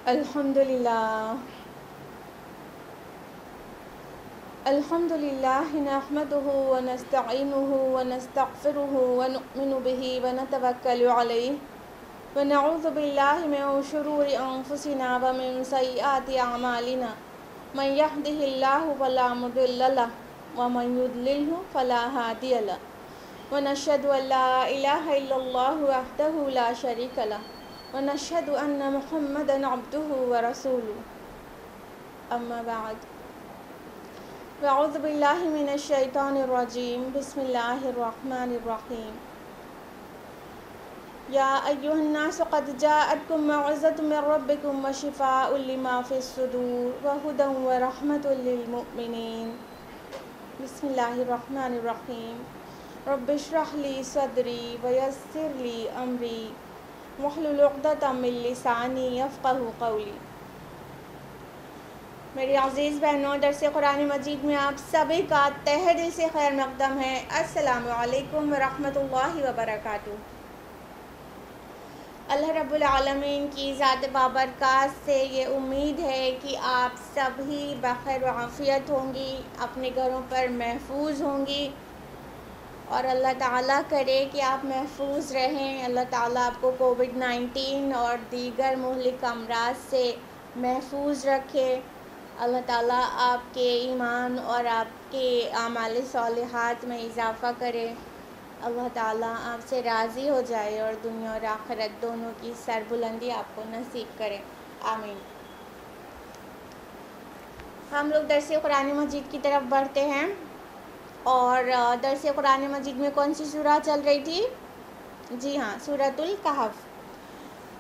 الحمدللہ الحمدللہ نحمده ونستعینه ونستغفره ونؤمن به ونتوکل علیہ ونعوذ باللہ من شرور انفسنا ومن سیئات اعمالنا من یهده اللہ فلا مضل له ومن یضللہ فلا ہادی له ونشهد ان لا الہ الا اللہ وحدہ لا شریک له ونشهد ان محمدا عبده ورسوله اما بعد اعوذ باللہ من الشیطان الرجیم بسم اللہ الرحمن الرحیم یا ایھا الناس قد جاءتکم موعظۃ من ربکم وشفاء لما فی الصدور وہدی ورحمۃ للمؤمنین بسم اللہ الرحمن الرحیم رب اشرح لی صدری ویسر لی امری واحلل عقدۃ من لسانی یفقہوا قولی۔ میری عزیز بہنوں، درس قرآن مجید میں آپ سبھی کا تہہ دل سے خیر مقدم ہے۔ السلام علیکم ورحمۃ اللہ وبرکاتہ۔ اللہ رب العالمین کی ذات بابرکات سے یہ امید ہے کہ آپ سبھی بخیر و عافیت ہوں گی، اپنے گھروں پر محفوظ ہوں گی، اور اللہ تعالیٰ کرے کہ آپ محفوظ رہیں۔ اللہ تعالیٰ آپ کو کووڈ-19 اور دیگر مہلک امراض سے محفوظ رکھے۔ اللہ تعالیٰ آپ کے ایمان اور آپ کے اعمال صالحات میں اضافہ کرے۔ اللہ تعالیٰ آپ سے راضی ہو جائے اور دنیا اور آخرت دونوں کی سربلندی آپ کو نصیب کرے، آمین۔ ہم لوگ درس قرآن مجید کی طرف بڑھتے ہیں، اور درس قرآن مجید میں کون سی سورہ چل رہی تھی؟ جی ہاں، سورۃ الکہف۔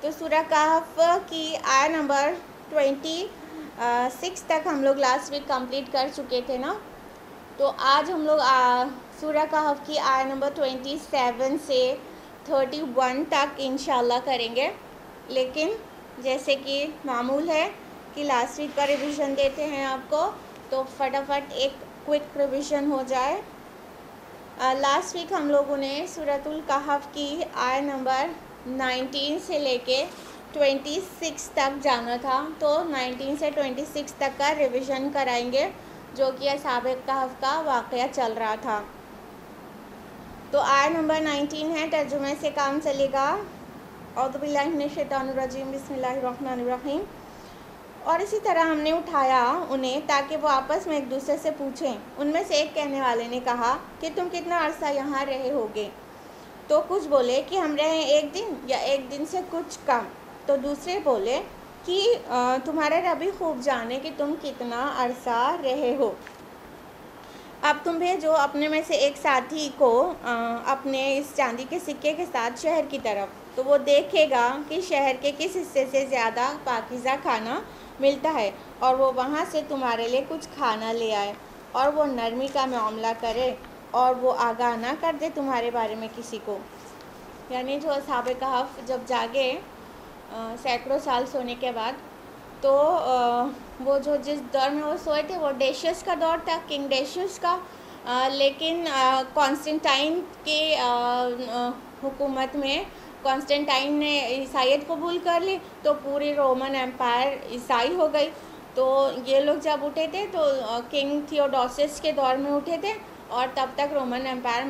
تو سورہ کہف کی آیت نمبر 26 تک ہم لوگ لاسٹ ویک کمپلیٹ کر چکے تھے نا۔ تو آج ہم لوگ سورہ کہف کی آیت نمبر 27 سے 31 تک انشاءاللہ کریں گے، لیکن جیسے کہ معمول ہے کہ لاسٹ ویک کا ریویژن دیتے ہیں آپ کو، تو فٹافٹ ایک کوئک ریویژن ہو جائے۔ لاسٹ ویک ہم لوگوں نے سورۃ الکہف کی آیت نمبر 19 سے لے کے 26 تک جانا تھا، تو 19 سے 26 تک کا ریویژن کرائیں گے، جو کہ اصحاب کہف کا واقعہ چل رہا تھا۔ تو آیت نمبر 19 ہے، ترجمے سے کام چلے گا۔ اعوذ باللہ من الشیطان الرجیم، بسم اللہ الرحمن الرحیم۔ اور اسی طرح ہم نے اٹھایا انہیں تاکہ وہ آپس میں ایک دوسرے سے پوچھیں۔ ان میں سے ایک کہنے والے نے کہا کہ تم کتنا عرصہ یہاں رہے ہوگے؟ تو کچھ بولے کہ ہم رہے 1 دن یا 1 دن سے کچھ کم۔ تو دوسرے بولے کہ تمہارا رب ہی خوب جانے کہ تم کتنا عرصہ رہے ہو۔ اب تم بھیجو اپنے میں سے ایک ساتھی کو اپنے اس چاندی کے سکے کے ساتھ شہر کی طرف، تو وہ دیکھے گا کہ شہر کے کس حصے سے زیادہ پاکیزہ کھانا ملتا ہے، اور وہ وہاں سے تمہارے لیے کچھ کھانا لے آئے، اور وہ نرمی کا معاملہ کرے اور وہ آگاہ نہ کر دے تمہارے بارے میں کسی کو۔ یعنی جو اصحاب کہف جب جاگے سینکڑوں سال سونے کے بعد، تو وہ جو جس دور میں وہ سوئے تھے وہ ڈیشیس کا دور تھا، کنگ ڈیشیس کا، لیکن کانسٹنٹائن کے حکومت میں کانسٹنٹائن نے عیسائیت قبول کر لی، تو پوری رومن امپائر عیسائی ہو گئی۔ تو یہ لوگ جب اٹھے تھے تو کنگ تھیوڈوسس کے دور میں اٹھے تھے، اور تب تک رومن امپائر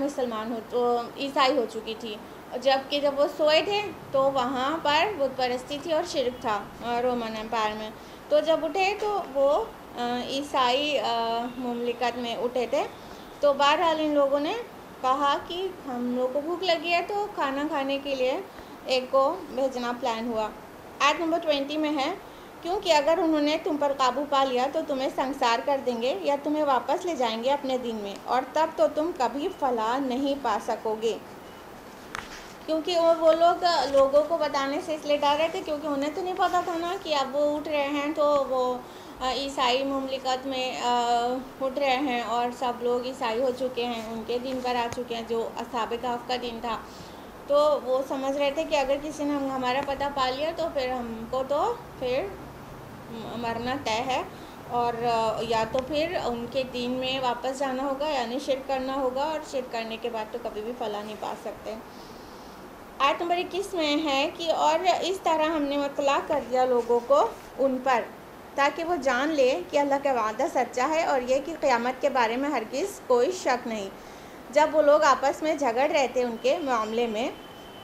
عیسائی ہو چکی تھی، جبکہ جب وہ سوئے تھے تو وہاں پر بت پرستی تھی اور شرک تھا رومن امپائر میں۔ تو جب اٹھے تو وہ عیسائی مملکت میں اٹھے تھے۔ تو بہرحال ان لوگوں نے کہا کہ ہم لوگوں کو بھوک لگی ہے، تو کھانا کھانے کے لیے ایک کو بھیجنا پلان ہوا۔ آیت نمبر 20 میں ہے، کیونکہ اگر انہوں نے تم پر قابو پا لیا تو تمہیں سنسار کر دیں گے یا تمہیں واپس لے جائیں گے اپنے دین میں، اور تب تو تم کبھی فلاح نہیں پا سکو گے۔ کیونکہ وہ لوگ لوگوں کو بتانے سے اس لیے ڈر رہے تھے، کیونکہ انہیں تو نہیں پتہ تھا نا کہ اب وہ اٹھ رہے ہیں، تو وہ عیسائی مملکت میں اٹھ رہے ہیں اور سب لوگ عیسائی ہو چکے ہیں، ان کے دین پر آ چکے ہیں جو اصحاب کہف کا دین تھا۔ تو وہ سمجھ رہے تھے کہ اگر کسی نے ہمارا پتہ پا لیا تو پھر ہم کو تو پھر مرنا طے ہے، اور یا تو پھر ان کے دین میں واپس جانا ہوگا، یعنی شرک کرنا ہوگا، اور شرک کرنے کے بعد تو کبھی بھی فلاح نہیں پا سکتے۔ آیت نمبر 21 میں ہے کہ اور اس طرح ہم نے اطلاع کر دیا لوگوں کو ان پر تاکہ وہ جان لے کہ اللہ کا وعدہ سچا ہے اور یہ کہ قیامت کے بارے میں ہرگز کوئی شک نہیں۔ جب وہ لوگ آپس میں جھگڑ رہے تھے ان کے معاملے میں،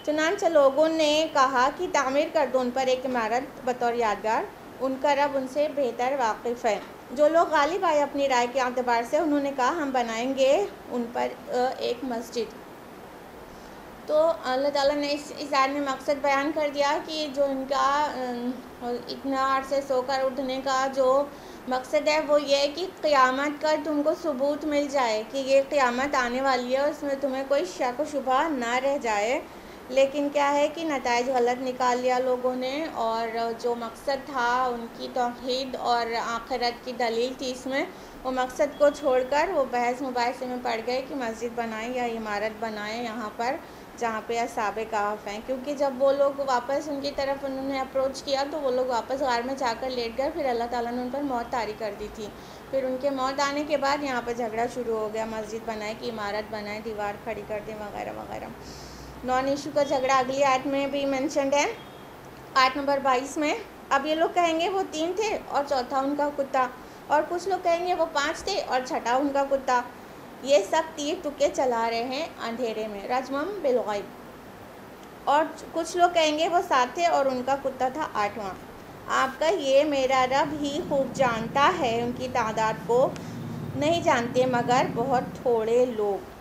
چنانچہ لوگوں نے کہا کہ تعمیر کر دو ان پر ایک عمارت بطور یادگار، ان کا رب ان سے بہتر واقف ہے۔ جو لوگ غالب آئے اپنی رائے کے اعتبار سے، انہوں نے کہا ہم بنائیں گے ان پر ایک مسجد۔ تو اللہ تعالیٰ نے اس آیت میں مقصد بیان کر دیا کہ جو ان کا اتنا عرصے سو کر اٹھنے کا جو مقصد ہے وہ یہ کہ قیامت کا تم کو ثبوت مل جائے کہ یہ قیامت آنے والی ہے، اس میں تمہیں کوئی شک و شبہ نہ رہ جائے۔ لیکن کیا ہے کہ نتائج غلط نکال لیا لوگوں نے، اور جو مقصد تھا ان کی توحید اور آخرت کی دلیل تھی اس میں، وہ مقصد کو چھوڑ کر وہ بحث مباحثے میں پڑ گئے کہ مسجد بنائیں یا عمارت بنائیں یہاں پر جہاں پہ اصحاب کہف ہیں۔ کیونکہ جب وہ لوگ واپس ان کی طرف انہوں نے اپروچ کیا تو وہ لوگ واپس غار میں جا کر لیٹ گئے، پھر اللہ تعالیٰ نے ان پر موت طاری کر دی تھی۔ پھر ان کے موت آنے کے بعد یہاں پہ جھگڑا شروع ہو گیا، مسجد بنائے کہ عمارت بنائے، دیوار کھڑی کر دیں وغیرہ وغیرہ۔ نان ایشو کا جھگڑا اگلی آیت میں بھی مینشنڈ ہے، آیت نمبر 22 میں۔ اب یہ لوگ کہیں گے وہ 3 تھے اور چوتھا ان کا کتا، اور کچھ لوگ کہیں گے وہ 5 تھے اور چھٹا ان کا کتا۔ یہ سب تیر ٹکے چلا رہے ہیں اندھیرے میں، رجمم بالغیب۔ اور کچھ لوگ کہیں گے وہ 7 تھے اور ان کا کتا تھا 8واں۔ آپ کا یہ میرا رب ہی خوب جانتا ہے، ان کی تعداد کو نہیں جانتے مگر بہت تھوڑے لوگ۔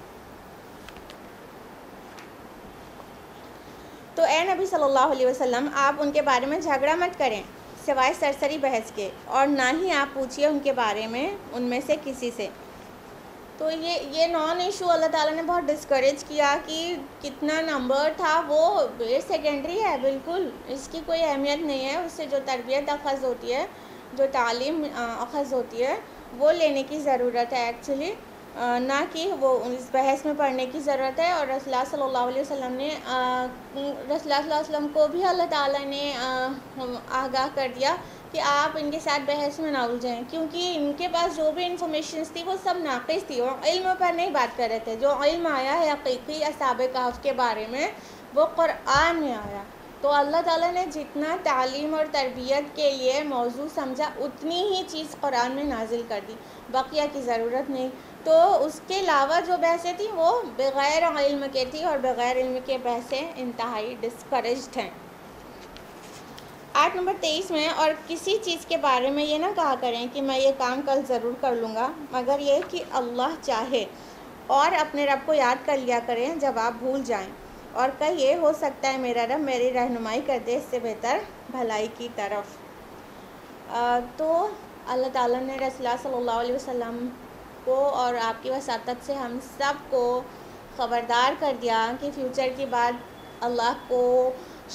تو اے نبی صلی اللہ علیہ وسلم، آپ ان کے بارے میں جھگڑا مت کریں سوائے سرسری بحث کے، اور نہ ہی آپ پوچھیے ان کے بارے میں ان میں سے کسی سے۔ تو یہ نان ایشو اللہ تعالیٰ نے بہت ڈسکریج کیا کہ کتنا نمبر تھا وہ سیکنڈری ہے، بالکل اس کی کوئی اہمیت نہیں ہے۔ اس سے جو تربیت اخذ ہوتی ہے، جو تعلیم اخذ ہوتی ہے، وہ لینے کی ضرورت ہے ایکچولی، نہ کہ وہ اس بحث میں پڑھنے کی ضرورت ہے۔ اور رسول اللہ صلی اللہ علیہ وسلم نے رسول اللہ صلی اللہ علیہ وسلم کو بھی اللہ تعالیٰ نے آگاہ کر دیا کہ آپ ان کے ساتھ بحث میں نہ الجھیں، کیونکہ ان کے پاس جو بھی انفارمیشنز تھی وہ سب ناقص تھی، اور علم پر نہیں بات کر رہے تھے۔ جو علم آیا ہے حقیقی اصحاب کہف کے بارے میں وہ قرآن میں آیا۔ تو اللہ تعالیٰ نے جتنا تعلیم اور تربیت کے لیے موضوع سمجھا اتنی ہی چیز قرآن میں نازل کر دی، بقیہ کی ضرورت نہیں۔ تو اس کے علاوہ جو بحثیں تھیں وہ بغیر علم کے تھی، اور بغیر علم کے بحثیں انتہائی ڈسکریجڈ ہیں۔ آیت نمبر 23 میں، اور کسی چیز کے بارے میں یہ نہ کہا کریں کہ میں یہ کام کل ضرور کر لوں گا، مگر یہ کہ اللہ چاہے، اور اپنے رب کو یاد کر لیا کریں جب آپ بھول جائیں، اور یہ ہو سکتا ہے میرا رب میری رہنمائی کر دے اس سے بہتر بھلائی کی طرف۔ تو اللہ تعالیٰ نے رسول اللہ صلی اللہ علیہ وسلم کو اور آپ کی وساطت سے ہم سب کو خبردار کر دیا کہ فیوچر کی بات اللہ کو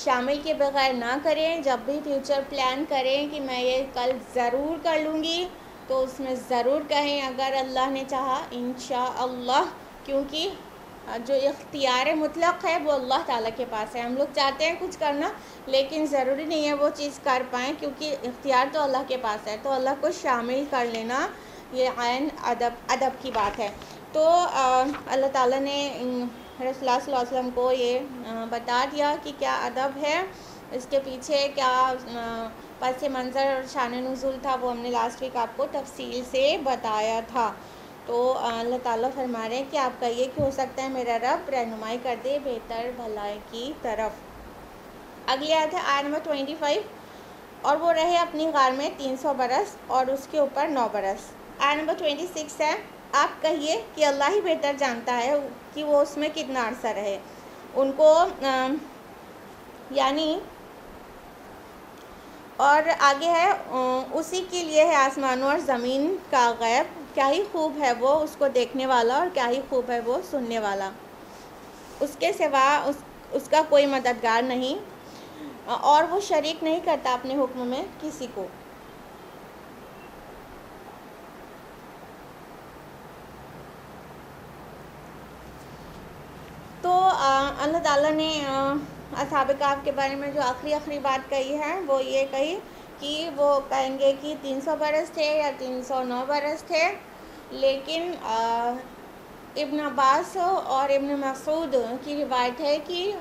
شامل کے بغیر نہ کریں۔ جب بھی فیوچر پلان کریں کہ میں یہ کل ضرور کر لوں گی تو اس میں ضرور کہیں اگر اللہ نے چاہا انشاءاللہ، کیونکہ جو اختیار مطلق ہے وہ اللہ تعالیٰ کے پاس ہے۔ ہم لوگ چاہتے ہیں کچھ کرنا لیکن ضروری نہیں ہے وہ چیز کر پائیں، کیونکہ اختیار تو اللہ کے پاس ہے۔ تو اللہ کو شامل کر لینا یہ عین ادب کی بات ہے۔ تو اللہ تعالیٰ نے رسول اللہ صلی اللہ علیہ وسلم کو یہ بتا دیا کہ کیا ادب ہے، اس کے پیچھے کیا پس منظر اور شان نزول تھا، وہ ہم نے لاسٹ ویک آپ کو تفصیل سے بتایا تھا۔ تو اللہ تعالیٰ فرما رہے ہیں کہ آپ کا یہ کہ ہو سکتا ہے میرا رب رہنمائی کر دے بہتر بھلائی کی طرف۔ اگلی آیت ہے آیت نمبر 25، اور وہ رہے اپنی غار میں 300 برس اور اس کے اوپر 9 برس۔ آیت نمبر 26 ہے، آپ کہیے کہ اللہ ہی بہتر جانتا ہے کہ وہ اس میں کتنا عرصہ رہے۔ ان کو یعنی اور آگے ہے اسی کے لیے ہے آسمانوں اور زمین کا غیب، کیا ہی خوب ہے وہ اس کو دیکھنے والا اور کیا ہی خوب ہے وہ سننے والا۔ اس کے سوا اس کا کوئی مددگار نہیں، اور وہ شریک نہیں کرتا اپنے حکم میں کسی کو۔ تو اللہ تعالیٰ نے اصحاب کہف کے بارے میں جو آخری بات کہی ہے وہ یہ کہی کہ وہ کہیں گے کہ 300 برس تھے یا 309 برس تھے، لیکن ابن عباس اور ابن مسعود کی روایت ہے کہ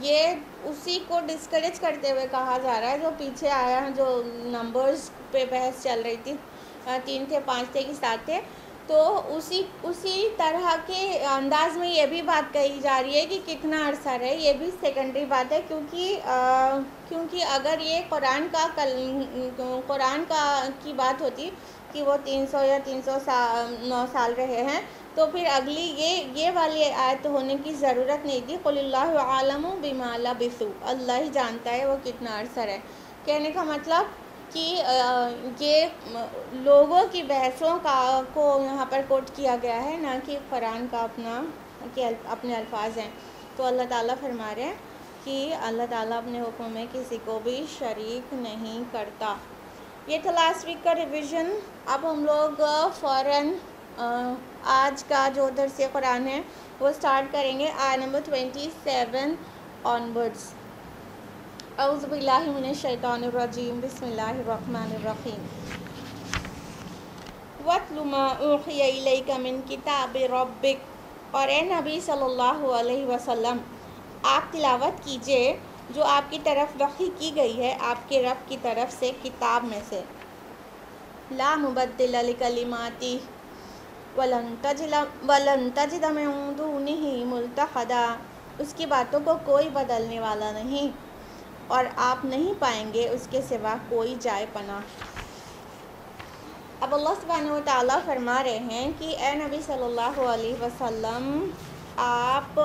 یہ اسی کو ڈسکریج کرتے ہوئے کہا جا رہا ہے جو پیچھے آیا ہے، جو نمبرز پہ بحث چل رہی تھی، 3 تھے، 5 تھے کہ 7 تھے، تو اسی طرح کے انداز میں یہ بھی بات کہی جا رہی ہے کہ کتنا عرصہ رہے. یہ بھی سیکنڈری بات ہے، کیونکہ اگر یہ قرآن کی بات ہوتی کہ وہ 300 یا 309 سال رہے ہیں، تو پھر اگلی یہ والی آیت ہونے کی ضرورت نہیں تھی. قُلِ اللّٰهُ أَعْلَمُ بِمَا لَبِثُوا، اللہ ہی جانتا ہے وہ کتنا عرصہ رہے. کہنے کا مطلب کہ یہ لوگوں کی بحثوں کو یہاں پر کوٹ کیا گیا ہے، نہ کہ قرآن کا اپنے الفاظ ہیں. تو اللہ تعالیٰ فرما رہے ہیں کہ اللہ تعالیٰ اپنے حکم میں کسی کو بھی شریک نہیں کرتا. یہ تھا لاسٹ ویک کا ریویژن. اب ہم لوگ فوراً آج کا جو درس قرآن ہے وہ سٹارٹ کریں گے آیت نمبر 27 آنورڈز. اعوذ باللہ من الشیطان الرجیم، بسم اللہ الرحمن الرحیم. وَاتْلُ مَا أُوحِيَ إِلَيْكَ مِنْ كِتَابِ رَبِّكَ، اور اے نبی صلی اللہ علیہ وسلم آپ تلاوت کیجئے جو آپ کی طرف وحی کی گئی ہے آپ کے رب کی طرف سے کتاب میں سے. لا مبدل لکلماتہ وَلَن تَجِدَ مِن دُونِهِ مُلْتَحَدًا، اس کی باتوں کو کوئی بدلنے والا نہیں اور آپ نہیں پائیں گے اس کے سوا کوئی جائے پناہ. اب اللہ سبحانہ وتعالیٰ فرما رہے ہیں کہ اے نبی صلی اللہ علیہ وسلم آپ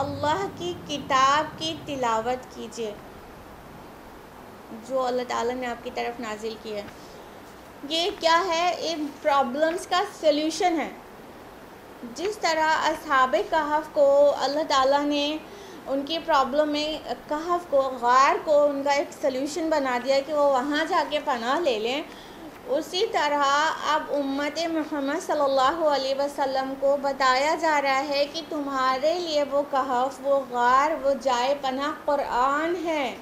اللہ کی کتاب کی تلاوت کیجئے جو اللہ تعالیٰ نے آپ کی طرف نازل کی ہے. یہ کیا ہے؟ ان پرابلمس کا سلوشن ہے. جس طرح اصحاب کہف کو اللہ تعالیٰ نے ان کی پرابلم میں کہف کو، غار کو ان کا ایک سلوشن بنا دیا کہ وہ وہاں جا کے پناہ لے لیں، اسی طرح اب امت محمد صلی اللہ علیہ وسلم کو بتایا جا رہا ہے کہ تمہارے لیے وہ کہف، وہ غار، وہ جائے پناہ قرآن ہے.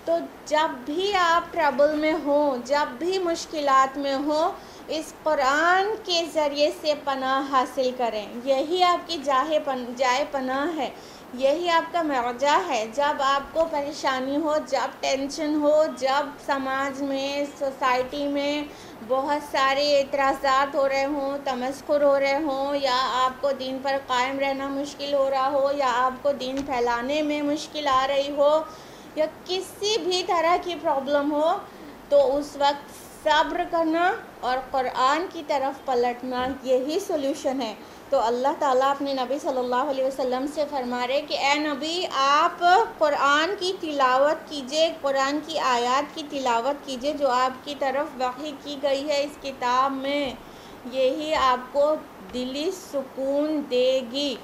تو جب بھی آپ ٹربل میں ہوں، جب بھی مشکلات میں ہوں، اس قرآن کے ذریعے سے پناہ حاصل کریں. یہی آپ کی جائے پناہ ہے، یہی آپ کا مرجع ہے. جب آپ کو پریشانی ہو، جب ٹینشن ہو، جب سماج میں، سوسائٹی میں بہت سارے اعتراضات ہو رہے ہوں، تمسخر ہو رہے ہوں، یا آپ کو دین پر قائم رہنا مشکل ہو رہا ہو، یا آپ کو دین پھیلانے میں مشکل آ رہی ہو، یا کسی بھی طرح کی پرابلم ہو، تو اس وقت صبر کرنا اور قرآن کی طرف پلٹنا، یہی سلوشن ہے. تو اللہ تعالیٰ اپنے نبی صلی اللہ علیہ وسلم سے فرما رہے کہ اے نبی آپ قرآن کی تلاوت کیجئے، قرآن کی آیات کی تلاوت کیجئے جو آپ کی طرف وحی کی گئی ہے اس کتاب میں. یہی آپ کو دلی سکون دے گی.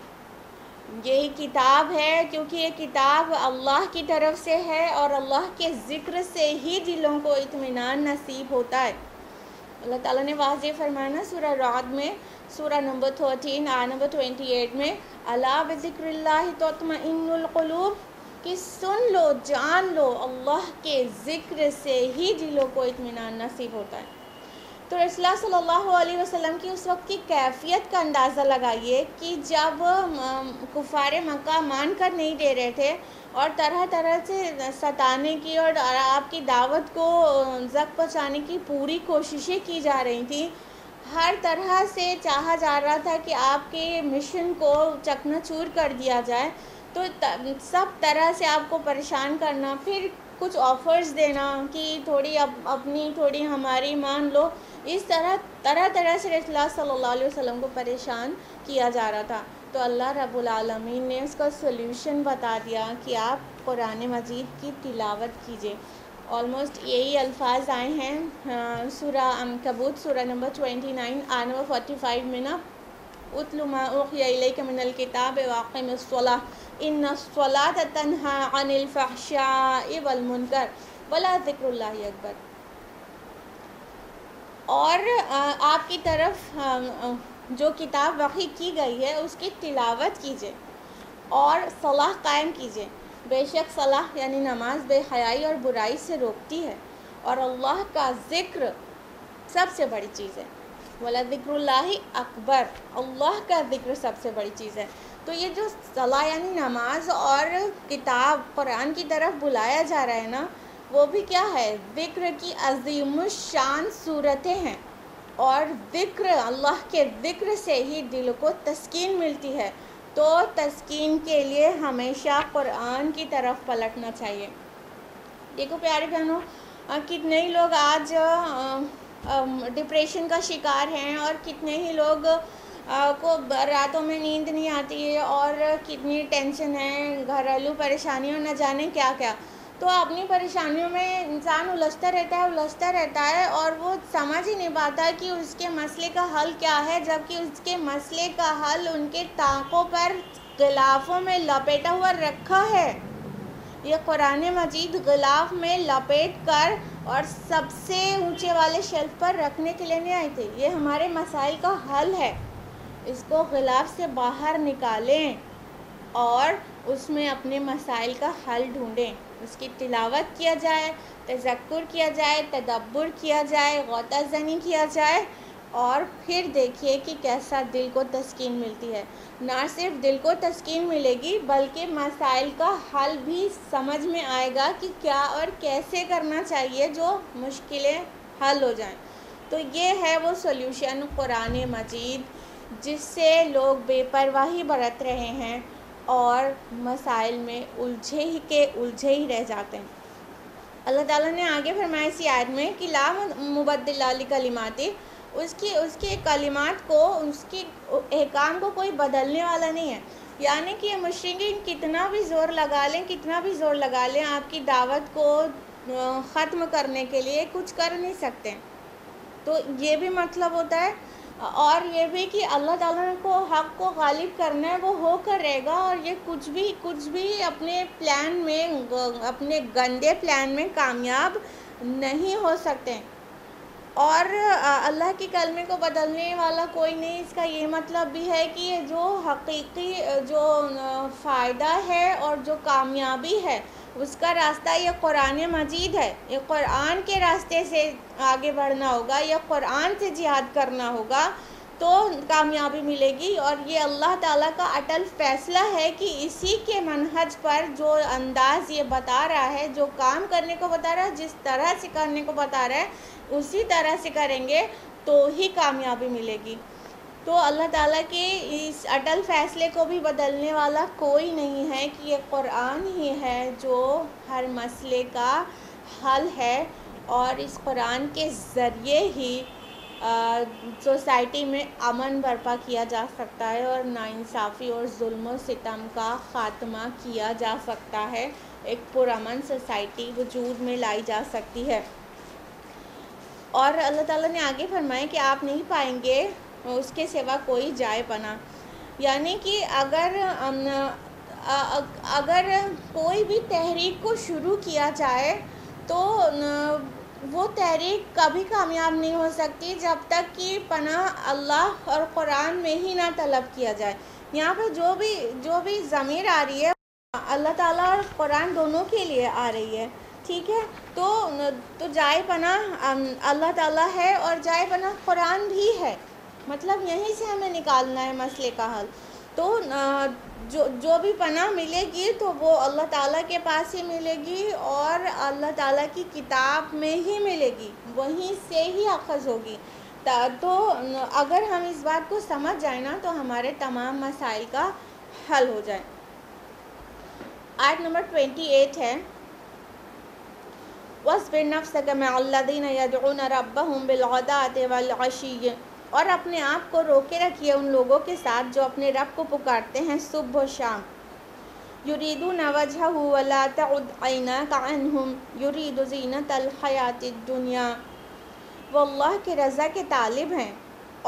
یہی کتاب ہے، کیونکہ یہ کتاب اللہ کی طرف سے ہے اور اللہ کے ذکر سے ہی دلوں کو اطمینان نصیب ہوتا ہے. اللہ تعالیٰ نے واضح فرمانا سورہ رعد میں، سورہ نمبر 13 آیت نمبر 28 میں، الا بذکر اللہ تطمئن القلوب، کہ سن لو، جان لو، اللہ کے ذکر سے ہی دلوں کو اطمینان نصیب ہوتا ہے. تو رسول اللہ صلی اللہ علیہ وسلم کی اس وقت کی کیفیت کا اندازہ لگائیے کہ جب کفار مکہ مان کر نہیں دے رہے تھے اور طرح طرح سے ستانے کی اور آپ کی دعوت کو زک پہنچانے کی پوری کوششیں کی جا رہی تھیں. ہر طرح سے چاہا جا رہا تھا کہ آپ کے مشن کو چکنا چور کر دیا جائے. تو سب طرح سے آپ کو پریشان کرنا، پھر کچھ آفرز دینا کہ تھوڑی اپنی تھوڑی ہماری مان لو، اس طرح سے رسول اللہ صلی اللہ علیہ وسلم کو پریشان کیا جا رہا تھا. تو اللہ رب العالمین نے اس کا سلوشن بتا دیا کہ آپ قرآن مجید کی تلاوت کیجئے. آلموسٹ یہی الفاظ آئے ہیں سورہ عنکبوت سورہ نمبر 29 آیت نمبر 45 میں نا، اتل ما اوحی الیک من الکتاب واقم الصلاۃ ان الصلاۃ تنہی عن الفحشاء والمنکر ولا ذکر اللہ اکبر. اور آپ کی طرف جو کتاب وحی کی گئی ہے اس کی تلاوت کیجئے اور صلاح قائم کیجئے. بے شک صلاح یعنی نماز بے حیائی اور برائی سے روکتی ہے، اور اللہ کا ذکر سب سے بڑی چیز ہے. وَلَذِكْرُ اللَّهِ اکبر، اللہ کا ذکر سب سے بڑی چیز ہے۔ تو یہ جو صلاح یعنی نماز اور کتاب قرآن کی طرف بلایا جا رہا ہے نا، وہ بھی کیا ہے؟ ذکر کی عظیم الشان صورتیں ہیں، اور ذکر، اللہ کے ذکر سے ہی دل کو تسکین ملتی ہے۔ تو تسکین کے لیے ہمیشہ قرآن کی طرف پلٹنا چاہیے۔ دیکھو پیارے بہنوں، کتنے ہی لوگ آج ڈپریشن کا شکار ہیں، اور کتنے ہی لوگ کو راتوں میں نیند نہیں آتی ہے، اور کتنی ٹینشن ہے، گھریلو پریشانیوں، نہ جانے کیا کیا۔ تو اپنی پریشانیوں میں انسان الجھتا رہتا ہے، اور وہ سمجھ ہی نہیں پاتا کہ اس کے مسئلے کا حل کیا ہے، جبکہ اس کے مسئلے کا حل ان کے ٹانکوں پر غلافوں میں لپیٹا ہوا رکھا ہے۔ یہ قرآن مجید غلاف میں لپیٹ کر اور سب سے اونچے والے شیلف پر رکھنے کے لیے نہیں آئی تھی، یہ ہمارے مسائل کا حل ہے۔ اس کو غلاف سے باہر نکالیں اور اس میں اپنے مسائل کا حل ڈھونڈیں، اس کی تلاوت کیا جائے، تذکر کیا جائے، تدبر کیا جائے، غوطہ زنی کیا جائے، اور پھر دیکھیے کہ کیسا دل کو تسکین ملتی ہے۔ نہ صرف دل کو تسکین ملے گی، بلکہ مسائل کا حل بھی سمجھ میں آئے گا کہ کیا اور کیسے کرنا چاہیے جو مشکلیں حل ہو جائیں۔ تو یہ ہے وہ سلیوشن قرآن مجید، جس سے لوگ بے پرواہی برت رہے ہیں اور مسائل میں الجھے ہی رہ جاتے ہیں۔ اللہ تعالیٰ نے آگے فرمایا اسی آیت میں کہ لا مبدل لکلماتہ، اس کے کلمات کو، اس کے احکام کو کوئی بدلنے والا نہیں ہے۔ یعنی کہ مشرکین کتنا بھی زور لگا لیں آپ کی دعوت کو ختم کرنے کے لیے، کچھ کر نہیں سکتے۔ تو یہ بھی مطلب ہوتا ہے، اور یہ بھی کہ اللہ تعالیٰ کو حق کو غالب کرنا ہے، وہ ہو کر رہے گا، اور یہ کچھ بھی اپنے پلان میں، اپنے گندے پلان میں کامیاب نہیں ہو سکتے۔ اور اللہ کے کلمے کو بدلنے والا کوئی نہیں۔ اس کا یہ مطلب بھی ہے کہ یہ جو حقیقی جو فائدہ ہے اور جو کامیابی ہے، اس کا راستہ یہ قرآن مجید ہے۔ یہ قرآن کے راستے سے آگے بڑھنا ہوگا، یہ قرآن سے جہاد کرنا ہوگا، تو کامیابی ملے گی۔ اور یہ اللہ تعالیٰ کا اٹل فیصلہ ہے کہ اسی کے منہج پر جو انداز یہ بتا رہا ہے، جو کام کرنے کو بتا رہا ہے، جس طرح سے کرنے کو بتا رہا ہے، اسی طرح سے کریں گے تو ہی کامیابی ملے گی۔ تو اللہ تعالیٰ کے اس اٹل فیصلے کو بھی بدلنے والا کوئی نہیں ہے کہ یہ قرآن ہی ہے جو ہر مسئلے کا حل ہے، اور اس قرآن کے ذریعے ہی سوسائٹی میں امن برپا کیا جا سکتا ہے، اور ناانصافی اور ظلم و ستم کا خاتمہ کیا جا سکتا ہے، ایک پرامن سوسائٹی وجود میں لائی جا سکتی ہے۔ اور اللہ تعالیٰ نے آگے فرمایا کہ آپ نہیں پائیں گے اس کے سوا کوئی جائے پناہ۔ یعنی کہ اگر کوئی بھی تحریک کو شروع کیا جائے تو وہ تحریک کبھی کامیاب نہیں ہو سکتی جب تک کہ پناہ اللہ اور قرآن میں ہی نہ طلب کیا جائے۔ یہاں پہ جو بھی ضمیر آ رہی ہے، اللہ تعالیٰ اور قرآن دونوں کے لیے آ رہی ہے، ٹھیک ہے؟ تو جائے پناہ اللہ تعالیٰ ہے، اور جائے پناہ قرآن بھی ہے۔ مطلب یہیں سے ہمیں نکالنا ہے مسئلے کا حل۔ تو جو بھی پناہ ملے گی تو وہ اللہ تعالیٰ کے پاس ہی ملے گی، اور اللہ تعالیٰ کی کتاب میں ہی ملے گی، وہیں سے ہی اخذ ہوگی۔ تو اگر ہم اس بات کو سمجھ جائیں نا، تو ہمارے تمام مسائل کا حل ہو جائے۔ آیت نمبر 28 ہے، وَاصْبِرْ نَفْسَكَ مَعَ الَّذِينَ يَدْعُونَ رَبَّهُمْ بِالْغَدَاةِ وَالْعَشِيِّ، اور اپنے آپ کو روکے رکھیے ان لوگوں کے ساتھ جو اپنے رب کو پکارتے ہیں صبح و شام۔ يُرِيدُونَ وَجْهَهُ وَلَا تَعُدْ عَيْنَاكَ عَنْهُمْ يُرِيدُ زِينَةَ الْحَيَاةِ الدُّنْيَا، وہ اللہ کے رضا کے طالب ہیں،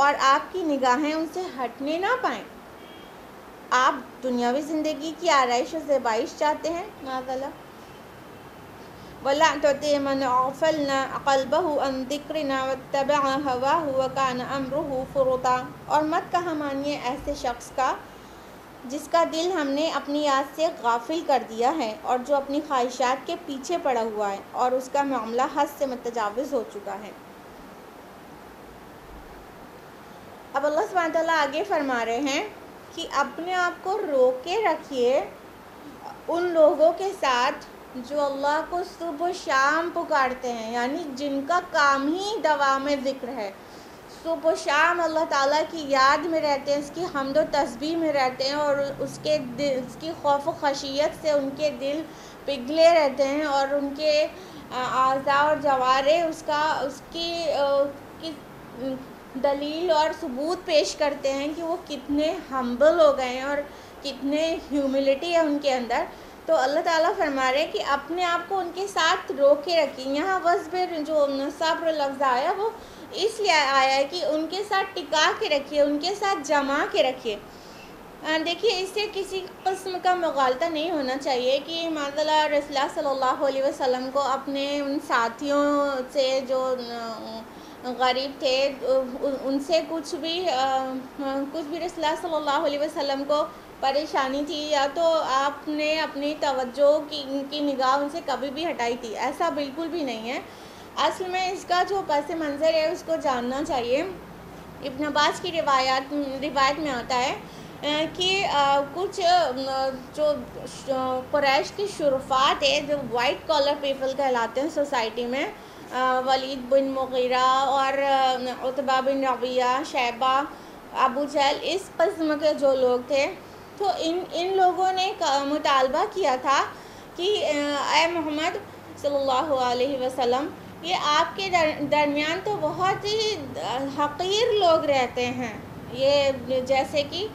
اور آپ کی نگاہیں ان سے ہٹنے نہ پائیں۔ آپ دنیاوی زندگی کی آرائش و زیبائش چاہتے ہیں، معاذ وَلَا تُطِعْ مَنْ أَغْفَلْنَا قَلْبَهُ عَنْ ذِكْرِنَا وَاتَّبَعَ هَوَاهُ وَكَانَ أَمْرُهُ فُرُطًا، اور مت کہا مانیے ایسے شخص کا جس کا دل ہم نے اپنی یاد سے غافل کر دیا ہے، اور جو اپنی خواہشات کے پیچھے پڑا ہوا ہے، اور اس کا معاملہ حد سے متجاوز ہو چکا ہے۔ اب اللہ سبحانہ تعالیٰ آگے فرما رہے ہیں کہ اپنے آپ کو روکے رکھیے ان لوگوں کے ساتھ جو اللہ کو صبح و شام پکارتے ہیں، یعنی جن کا کام ہی دوام ذکر ہے، صبح و شام اللہ تعالیٰ کی یاد میں رہتے ہیں، اس کی حمد و تسبیح میں رہتے ہیں، اور اس کی خوف و خشیت سے ان کے دل پگھلے رہتے ہیں، اور ان کے اعضاء اور جوارے اس کی دلیل اور ثبوت پیش کرتے ہیں کہ وہ کتنے ہمبل ہو گئے ہیں اور کتنے ہیوملٹی ہے ان کے اندر۔ تو اللہ تعالیٰ فرما رہے ہیں کہ اپنے آپ کو ان کے ساتھ روکے رکھیں۔ یہاں وصبر جو صبر لفظ آیا وہ اس لیے آیا ہے کہ ان کے ساتھ ٹکا کے رکھیے، ان کے ساتھ جما کے رکھیے۔ دیکھیے اس سے کسی قسم کا مغالطہ نہیں ہونا چاہیے کہ معذاللہ رسول اللہ صلی اللہ علیہ وسلم کو اپنے ان ساتھیوں سے جو غریب تھے ان سے کچھ بھی رسول اللہ صلی اللہ علیہ وسلم کو پریشانی تھی، یا تو آپ نے اپنی توجہ کی نگاہ ان سے کبھی بھی ہٹائی تھی، ایسا بالکل بھی نہیں ہے۔ اصل میں اس کا جو پس منظر ہے اس کو جاننا چاہیے۔ ابن عباس کی روایت میں آتا ہے کہ کچھ جو قریش کے شرفاء تھے، جو وائٹ کالر پیپل کہلاتے ہیں سوسائٹی میں، ولید بن مغیرہ اور عتبہ بن ربیعہ، شیبہ، ابو جہل، اس قسم کے جو لوگ تھے، تو ان لوگوں نے مطالبہ کیا تھا کہ اے محمد صلی اللہ علیہ وسلم، یہ آپ کے درمیان تو بہت ہی حقیر لوگ رہتے ہیں، یہ جیسے کہ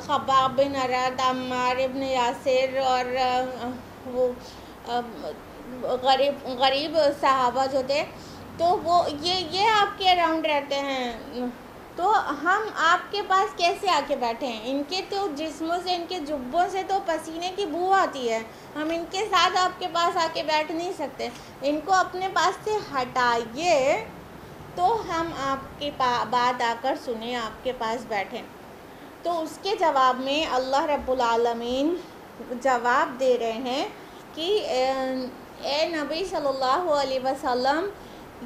خباب بن ارد، عمار بن یاسر اور وہ غریب صحابہ جو تھے، تو وہ یہ آپ کے اراؤنڈ رہتے ہیں، تو ہم آپ کے پاس کیسے آ کے بیٹھے ہیں؟ ان کے تو جسموں سے، ان کے جبوں سے تو پسینے کی بو آتی ہے، ہم ان کے ساتھ آپ کے پاس آ کے بیٹھ نہیں سکتے، ان کو اپنے پاس سے ہٹائیے تو ہم آپ کی بات آ کر سنیں، آپ کے پاس بیٹھیں۔ تو اس کے جواب میں اللہ رب العالمین جواب دے رہے ہیں کہ اے نبی صلی اللہ علیہ وسلم،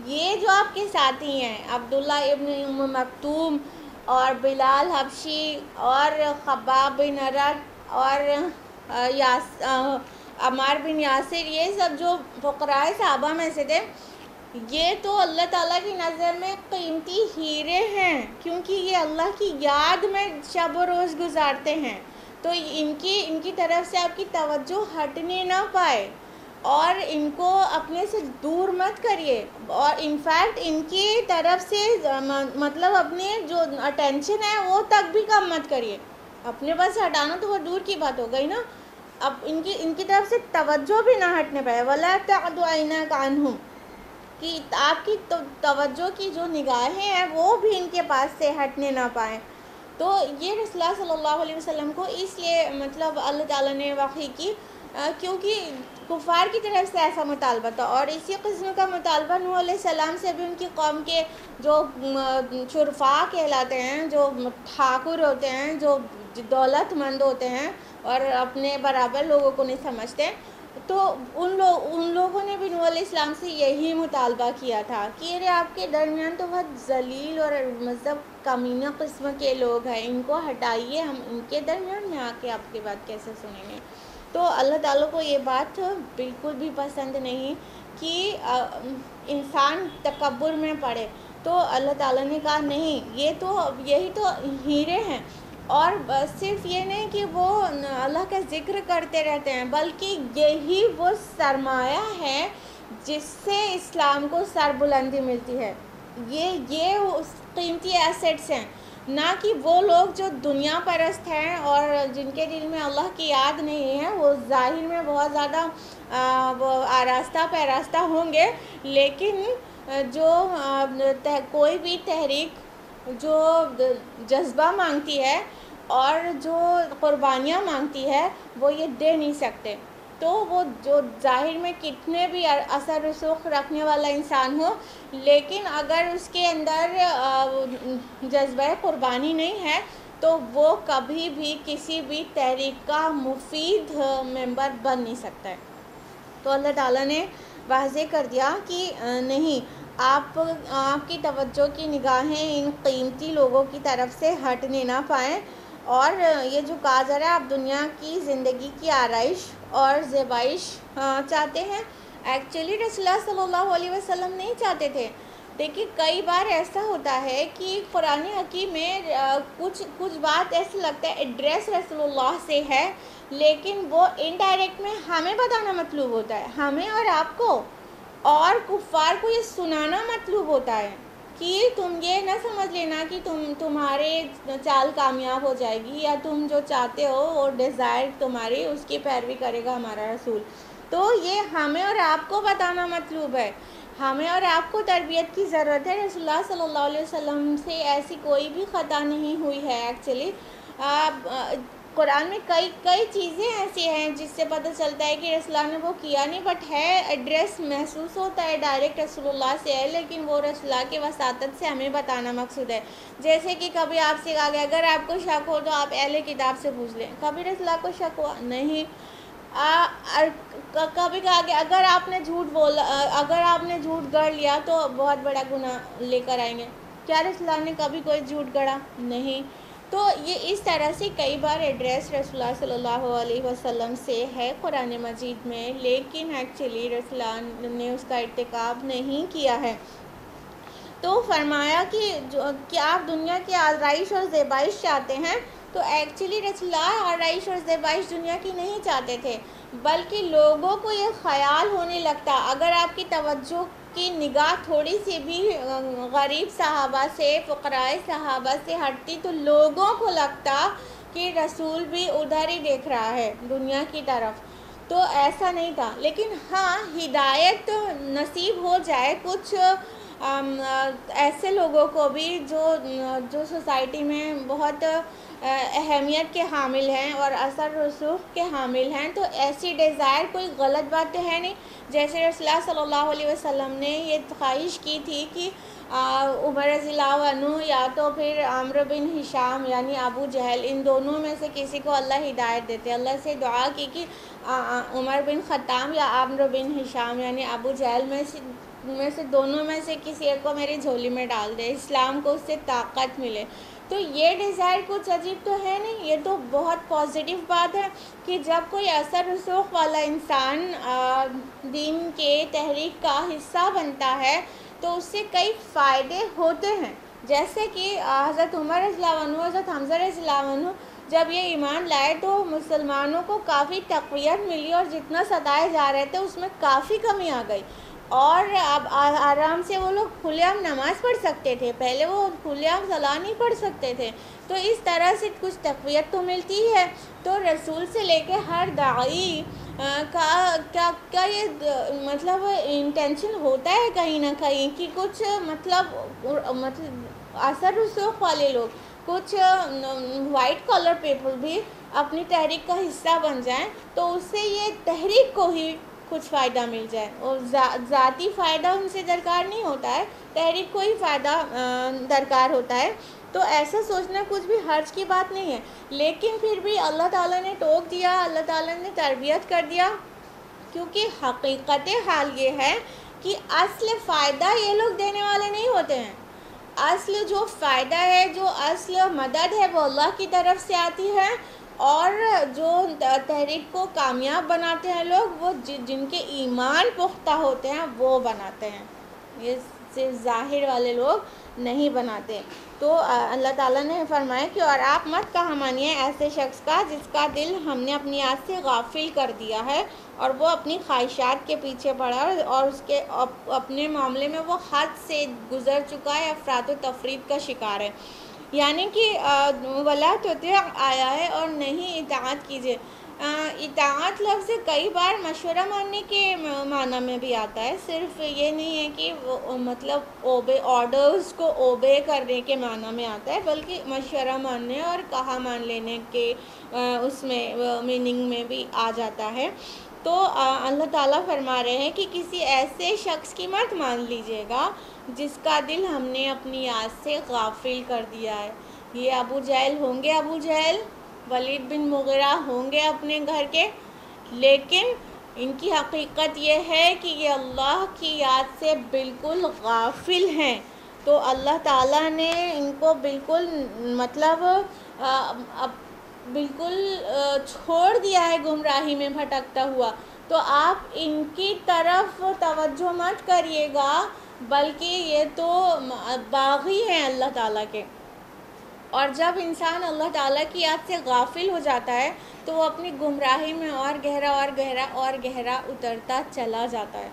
یہ جو آپ کے ساتھی ہیں عبداللہ ابن ام مکتوم اور بلال حبشی اور خباب بن ارد اور عمار بن یاسر، یہ سب جو فقراء صحابہ میں سے تھے، یہ تو اللہ تعالیٰ کی نظر میں قیمتی ہیرے ہیں، کیونکہ یہ اللہ کی یاد میں شب و روز گزارتے ہیں، تو ان کی طرف سے آپ کی توجہ ہٹنے نہ پائے، اور ان کو اپنے سے دور مت کریے، اور انفیکٹ ان کی طرف سے مطلب اپنی جو اٹینشن ہے وہ تک بھی کم مت کریے، اپنے پاس سے ہٹانا تو وہ دور کی بات ہو گئی نا، اب ان کی طرف سے توجہ بھی نہ ہٹنے پائے، وَلَا تَعْدُ عَيْنَاكَ عَنْهُمْ، کہ آپ کی توجہ کی جو نگاہیں ہیں وہ بھی ان کے پاس سے ہٹنے نہ پائیں۔ تو یہ رسول اللہ صلی اللہ علیہ وسلم کو اس لیے مطلب اللہ تعالیٰ نے وحی کی کیونکہ کفار کی طرف سے ایسا مطالبہ تھا، اور اسی قسم کا مطالبہ نوح علیہ السلام سے بھی ان کی قوم کے جو شرفاء کہلاتے ہیں، جو ٹھاکر ہوتے ہیں، جو دولت مند ہوتے ہیں اور اپنے برابر لوگوں کو نہیں سمجھتے، تو ان لوگوں نے بھی نوح علیہ السلام سے یہی مطالبہ کیا تھا کہ یہ آپ کے درمیان تو بہت ذلیل اور مطلب کمینہ قسم کے لوگ ہیں، ان کو ہٹائیے، ہم ان کے درمیان میں آ کے آپ کی بات کیسے سنیں گے۔ تو اللہ تعالیٰ کو یہ بات بالکل بھی پسند نہیں کہ انسان تکبر میں پڑے، تو اللہ تعالیٰ نے کہا نہیں، یہی تو ہیرے ہیں، اور صرف یہ نہیں کہ وہ اللہ کا ذکر کرتے رہتے ہیں، بلکہ یہی وہ سرمایہ ہے جس سے اسلام کو سربلندی ملتی ہے، یہ قیمتی ایسٹس ہیں، نہ کہ وہ لوگ جو دنیا پرست ہیں اور جن کے دل میں اللہ کی یاد نہیں ہے، وہ ظاہر میں بہت زیادہ وہ آراستہ پیراستہ ہوں گے، لیکن جو کوئی بھی تحریک جو جذبہ مانگتی ہے اور جو قربانیاں مانگتی ہے وہ یہ دے نہیں سکتے، تو وہ جو ظاہر میں کتنے بھی اثر رسوخ رکھنے والا انسان ہو، لیکن اگر اس کے اندر جذبہ قربانی نہیں ہے تو وہ کبھی بھی کسی بھی تحریک کا مفید ممبر بن نہیں سکتا ہے۔ تو اللہ تعالیٰ نے واضح کر دیا کہ نہیں، آپ کی توجہ کی نگاہیں ان قیمتی لوگوں کی طرف سے ہٹنے نہ پائیں، اور یہ جو کہا جا رہا ہے آپ دنیا کی زندگی کی آرائش اور زیبائش چاہتے ہیں، ایکچولی رسول اللہ صلی اللہ علیہ وسلم نہیں چاہتے تھے۔ دیکھیے کئی بار ایسا ہوتا ہے کہ قرآن حکیم میں کچھ بات ایسا لگتا ہے ایڈریس رسول اللہ سے ہے، لیکن وہ انڈائریکٹ میں ہمیں بتانا مطلوب ہوتا ہے، ہمیں اور آپ کو، اور کفار کو یہ سنانا مطلوب ہوتا ہے کہ تم یہ نہ سمجھ لینا کہ تمہارے چال کامیاب ہو جائے گی، یا تم جو چاہتے ہو وہ ڈیزائر تمہاری اس کی پیروی کرے گا ہمارا رسول۔ تو یہ ہمیں اور آپ کو بتانا مطلوب ہے، ہمیں اور آپ کو تربیت کی ضرورت ہے۔ رسول اللہ صلی اللہ علیہ وسلم سے ایسی کوئی بھی خطا نہیں ہوئی ہے۔ ایکچولی قرآن میں کئی چیزیں ایسی ہیں جس سے پتہ چلتا ہے کہ رسول اللہ نے وہ کیا نہیں، بٹ ہے ایڈریس محسوس ہوتا ہے ڈائریکٹ رسول اللہ سے ہے، لیکن وہ رسول اللہ کے وساطت سے ہمیں بتانا مقصود ہے۔ جیسے کہ کبھی آپ سے کہا گیا اگر آپ کو شک ہو تو آپ اہل کتاب سے پوچھ لیں، کبھی رسول اللہ کو شک ہوا نہیں۔ کبھی کہا کہ اگر آپ نے جھوٹ گڑھ لیا تو بہت بڑا گناہ لے کر آئیں گے، کیا رسول اللہ نے کبھی کوئی جھوٹ گڑھا؟ نہیں۔ تو یہ اس طرح سے کئی بار ایڈریس رسول اللہ صلی اللہ علیہ وسلم سے ہے قرآن مجید میں، لیکن ایکچولی رسول اللہ نے اس کا ارتکاب نہیں کیا ہے۔ تو فرمایا کہ آپ دنیا کی آرائش اور زیبائش چاہتے ہیں، تو ایکچولی رسول اللہ آرائش اور زیبائش دنیا کی نہیں چاہتے تھے، بلکہ لوگوں کو یہ خیال ہونے لگتا اگر آپ کی توجہ کی نگاہ تھوڑی سی بھی غریب صحابہ سے، فقراء صحابہ سے ہٹتی تو لوگوں کو لگتا کہ رسول بھی ادھر ہی دیکھ رہا ہے دنیا کی طرف۔ تو ایسا نہیں تھا، لیکن ہاں ہدایت نصیب ہو جائے کچھ ایسے لوگوں کو بھی جو سوسائٹی میں بہت اہمیت کے حامل ہیں اور اثر رسوخ کے حامل ہیں، تو ایسی ڈیزائر کوئی غلط بات تو ہے نہیں۔ جیسے رسول اللہ صلی اللہ علیہ وسلم نے یہ خواہش کی تھی کہ عمر رضی اللہ عنہ یا تو پھر عمرو بن ہشام یعنی ابو جہل، ان دونوں میں سے کسی کو اللہ ہدایت دیتے، اللہ سے دعا کی کہ عمر بن خطاب یا عمرو بن ہشام یعنی ابو جہل میں سے دونوں میں سے کسی ایک کو میری جھولی میں ڈال دے، اسلام کو اس سے طاقت ملے۔ تو یہ ڈیزائر کچھ عجیب تو ہے نہیں، یہ تو بہت پازیٹیو بات ہے کہ جب کوئی اثر رسوخ والا انسان دین کے تحریک کا حصہ بنتا ہے تو اس سے کئی فائدے ہوتے ہیں، جیسے کہ حضرت عمر رضی اللہ عنہ، حضرت حمزہ رضی اللہ عنہ جب یہ ایمان لائے تو مسلمانوں کو کافی تقویت ملی، اور جتنا ستائے جا رہے تھے اس میں کافی کمی آ گئی، اور اب آرام سے وہ لوگ کھلے عام نماز پڑھ سکتے تھے، پہلے وہ کھلے عام صلاح نہیں پڑھ سکتے تھے۔ تو اس طرح سے کچھ تقویت تو ملتی ہے۔ تو رسول سے لے کے ہر داعی کا یہ مطلب انٹینشن ہوتا ہے کہیں نہ کہیں کہ کچھ مطلب اثر رسوخ والے لوگ، کچھ وائٹ کالر پیپل بھی اپنی تحریک کا حصہ بن جائیں، تو اس سے یہ تحریک کو ہی کچھ فائدہ مل جائے، اور ذاتی فائدہ ان سے درکار نہیں ہوتا ہے، تحریک کو ہی فائدہ درکار ہوتا ہے۔ تو ایسا سوچنا کچھ بھی حرج کی بات نہیں ہے، لیکن پھر بھی اللہ تعالیٰ نے ٹوک دیا، اللہ تعالیٰ نے تربیت کر دیا، کیونکہ حقیقت حال یہ ہے کہ اصل فائدہ یہ لوگ دینے والے نہیں ہوتے ہیں۔ اصل جو فائدہ ہے، جو اصل مدد ہے، وہ اللہ کی طرف سے آتی ہے، اور جو تحریک کو کامیاب بناتے ہیں لوگ، وہ جن کے ایمان پختہ ہوتے ہیں وہ بناتے ہیں، یہ صرف ظاہر والے لوگ نہیں بناتے۔ تو اللہ تعالیٰ نے فرمایا کہ اور آپ مت کہا مانیے ایسے شخص کا جس کا دل ہم نے اپنی یاد سے غافل کر دیا ہے، اور وہ اپنی خواہشات کے پیچھے پڑا، اور اس کے اپنے معاملے میں وہ حد سے گزر چکا ہے، افراط و تفرید کا شکار ہے۔ یعنی کہ ولا تطیع آیا ہے اور نہیں اطاعت کیجیے۔ اطاعت لفظ کئی بار مشورہ ماننے کے معنی میں بھی آتا ہے، صرف یہ نہیں ہے کہ وہ مطلب آرڈرز کو اوبے کرنے کے معنی میں آتا ہے، بلکہ مشورہ ماننے اور کہا مان لینے کے اس میں میننگ میں بھی آ جاتا ہے۔ تو اللہ تعالیٰ فرما رہے ہیں کہ کسی ایسے شخص کی مت مان لیجیے گا جس کا دل ہم نے اپنی یاد سے غافل کر دیا ہے۔ یہ ابو جہل ہوں گے، ابو جہل ولید بن مغیرہ ہوں گے اپنے گھر کے، لیکن ان کی حقیقت یہ ہے کہ یہ اللہ کی یاد سے بالکل غافل ہیں. تو اللہ تعالیٰ نے ان کو بالکل مطلب بالکل چھوڑ دیا ہے گمراہی میں بھٹکتا ہوا. تو آپ ان کی طرف توجہ مت کریے گا، بلکہ یہ تو باغی ہیں اللہ تعالیٰ کے. اور جب انسان اللہ تعالیٰ کی یاد سے غافل ہو جاتا ہے تو وہ اپنی گمراہی میں اور گہرا اور گہرا اور گہرا اترتا چلا جاتا ہے.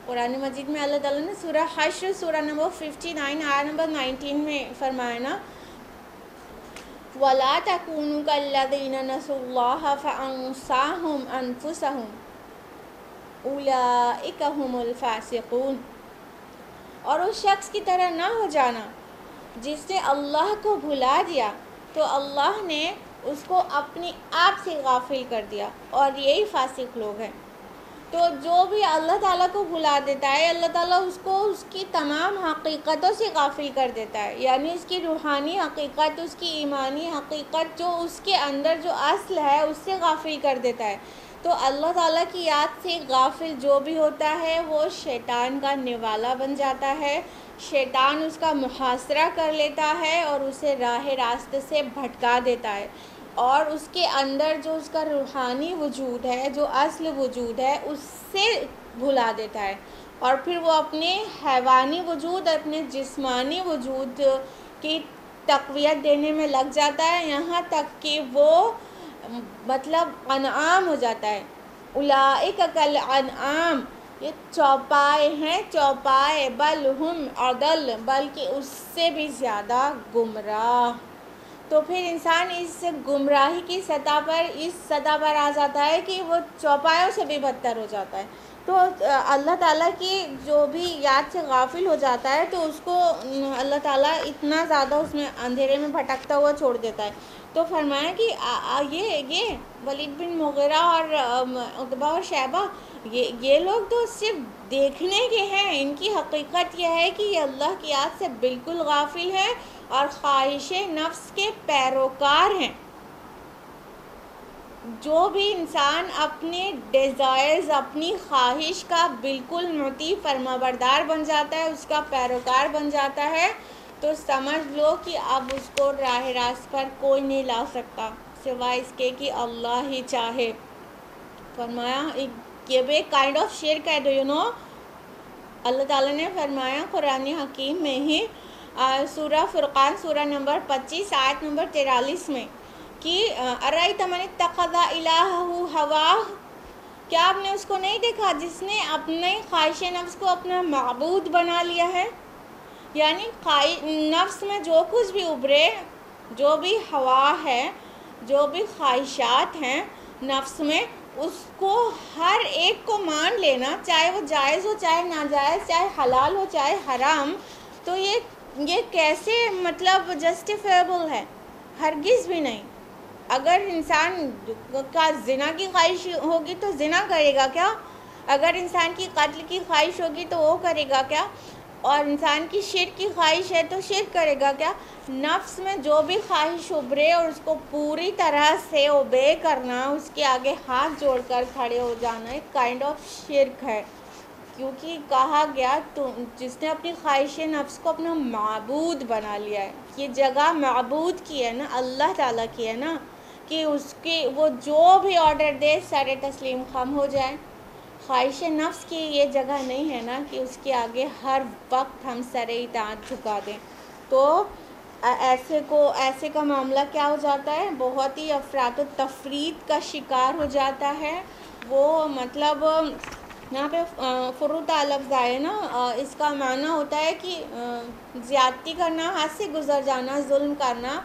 قرآن مجید میں اللہ تعالیٰ نے سورہ حشر سورہ نمبر 59 آیت نمبر 19 میں فرمایا نا، وَلَا تَكُونُوا كَالَّذِينَ نَسُوا اللَّهَ فَأَنسَاهُمْ أَنفُسَهُمْ أُولَئِكَ هُمُ الْفَاسِقُونَ. اور اس شخص کی طرح نہ ہو جانا جس نے اللہ کو بھلا دیا تو اللہ نے اس کو اپنی آپ سے غافل کر دیا، اور یہی فاسق لوگ ہیں. تو جو بھی اللہ تعالیٰ کو بھلا دیتا ہے، اللہ تعالیٰ اس کو اس کی تمام حقیقتوں سے غافل کر دیتا ہے. یعنی اس کی روحانی حقیقت، اس کی ایمانی حقیقت، جو اس کے اندر جو اصل ہے اس سے غافل کر دیتا ہے. تو اللہ تعالیٰ کی یاد سے غافل جو بھی ہوتا ہے وہ شیطان کا نوالا بن جاتا ہے. شیطان اس کا محاصرہ کر لیتا ہے اور اسے راہ راست سے بھٹکا دیتا ہے، اور اس کے اندر جو اس کا روحانی وجود ہے، جو اصل وجود ہے، اس سے بھلا دیتا ہے. اور پھر وہ اپنے حیوانی وجود، اپنے جسمانی وجود کی تقویت دینے میں لگ جاتا ہے، یہاں تک کہ وہ مطلب انعام ہو جاتا ہے. اولئک کالانعام، یہ چوپائے ہیں، چوپائے، بل ہم اضل، بلکہ اس سے بھی زیادہ گمراہ. تو پھر انسان اس گمراہی کی سطح پر آ جاتا ہے کہ وہ چوپایوں سے بھی بدتر ہو جاتا ہے. تو اللہ تعالیٰ کی جو بھی یاد سے غافل ہو جاتا ہے تو اس کو اللہ تعالیٰ اتنا زیادہ اس میں اندھیرے میں بھٹکتا ہوا چھوڑ دیتا ہے. تو فرمایا کہ یہ ولید بن مغیرہ اور عتبہ اور شیبہ، یہ لوگ تو صرف دیکھنے کے ہیں، ان کی حقیقت یہ ہے کہ یہ اللہ کی یاد سے بالکل غافل ہیں اور خواہش نفس کے پیروکار ہیں. جو بھی انسان اپنے ڈیزائرز، اپنی خواہش کا بالکل مطیع فرمانبردار بن جاتا ہے، اس کا پیروکار بن جاتا ہے، تو سمجھ لو کہ اب اس کو راہ راست پر کوئی نہیں لا سکتا سوائے اس کے کہ اللہ ہی چاہے. فرمایا یہ بھی ایک کائنڈ آف شرک ہے. ڈو یو نو، اللہ تعالیٰ نے فرمایا قرآن حکیم میں ہی سورہ فرقان سورہ نمبر 25 آیت نمبر 43 میں کہ ارأیت من اتخذ الہہ ہواہ، کیا آپ نے اس کو نہیں دیکھا جس نے اپنے خواہش نفس کو اپنا معبود بنا لیا ہے. یعنی نفس میں جو کچھ بھی ابھرے، جو بھی ہوا ہے، جو بھی خواہشات ہیں نفس میں، اس کو ہر ایک کو مان لینا، چاہے وہ جائز ہو چاہے ناجائز، چاہے حلال ہو چاہے حرام. تو یہ کیسے مطلب جسٹیفیبل ہے؟ ہرگز بھی نہیں. اگر انسان کا زنا کی خواہش ہوگی تو زنا کرے گا کیا؟ اگر انسان کی قتل کی خواہش ہوگی تو وہ کرے گا کیا؟ اور انسان کی شرک کی خواہش ہے تو شرک کرے گا کیا؟ نفس میں جو بھی خواہش ابھرے اور اس کو پوری طرح سے اوبے کرنا، اس کے آگے ہاتھ جوڑ کر کھڑے ہو جانا ایک کائنڈ آف شرک ہے. کیونکہ کہا گیا تو جس نے اپنی خواہش نفس کو اپنا معبود بنا لیا ہے. یہ جگہ معبود کی ہے نا، اللہ تعالیٰ کی ہے نا، کہ اس کی وہ جو بھی آرڈر دے سارے تسلیم خم ہو جائے. خواہش نفس کی یہ جگہ نہیں ہے نا کہ اس کے آگے ہر وقت ہم سر اطاعت جھکا دیں. تو ایسے کا معاملہ کیا ہو جاتا ہے؟ بہت ہی افراط و تفرید کا شکار ہو جاتا ہے. وہ مطلب یہاں پہ فروطہ لفظ آئے نا، اس کا معنی ہوتا ہے کہ زیادتی کرنا، حد سے گزر جانا، ظلم کرنا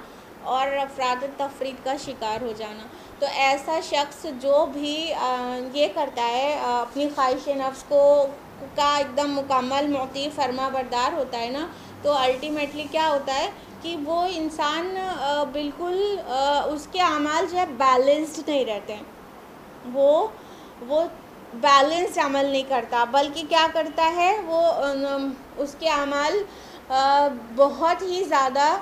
اور افراط و تفرید کا شکار ہو جانا. تو ایسا شخص جو بھی یہ کرتا ہے، اپنی خواہش نفس کا ایک دم مکمل مطیع فرما بردار ہوتا ہے نا، تو الٹیمیٹلی کیا ہوتا ہے کہ وہ انسان بالکل اس کے اعمال جو ہے بیلنسڈ نہیں رہتے ہیں. وہ بیلنس عمل نہیں کرتا، بلکہ کیا کرتا ہے، وہ اس کے اعمال بہت ہی زیادہ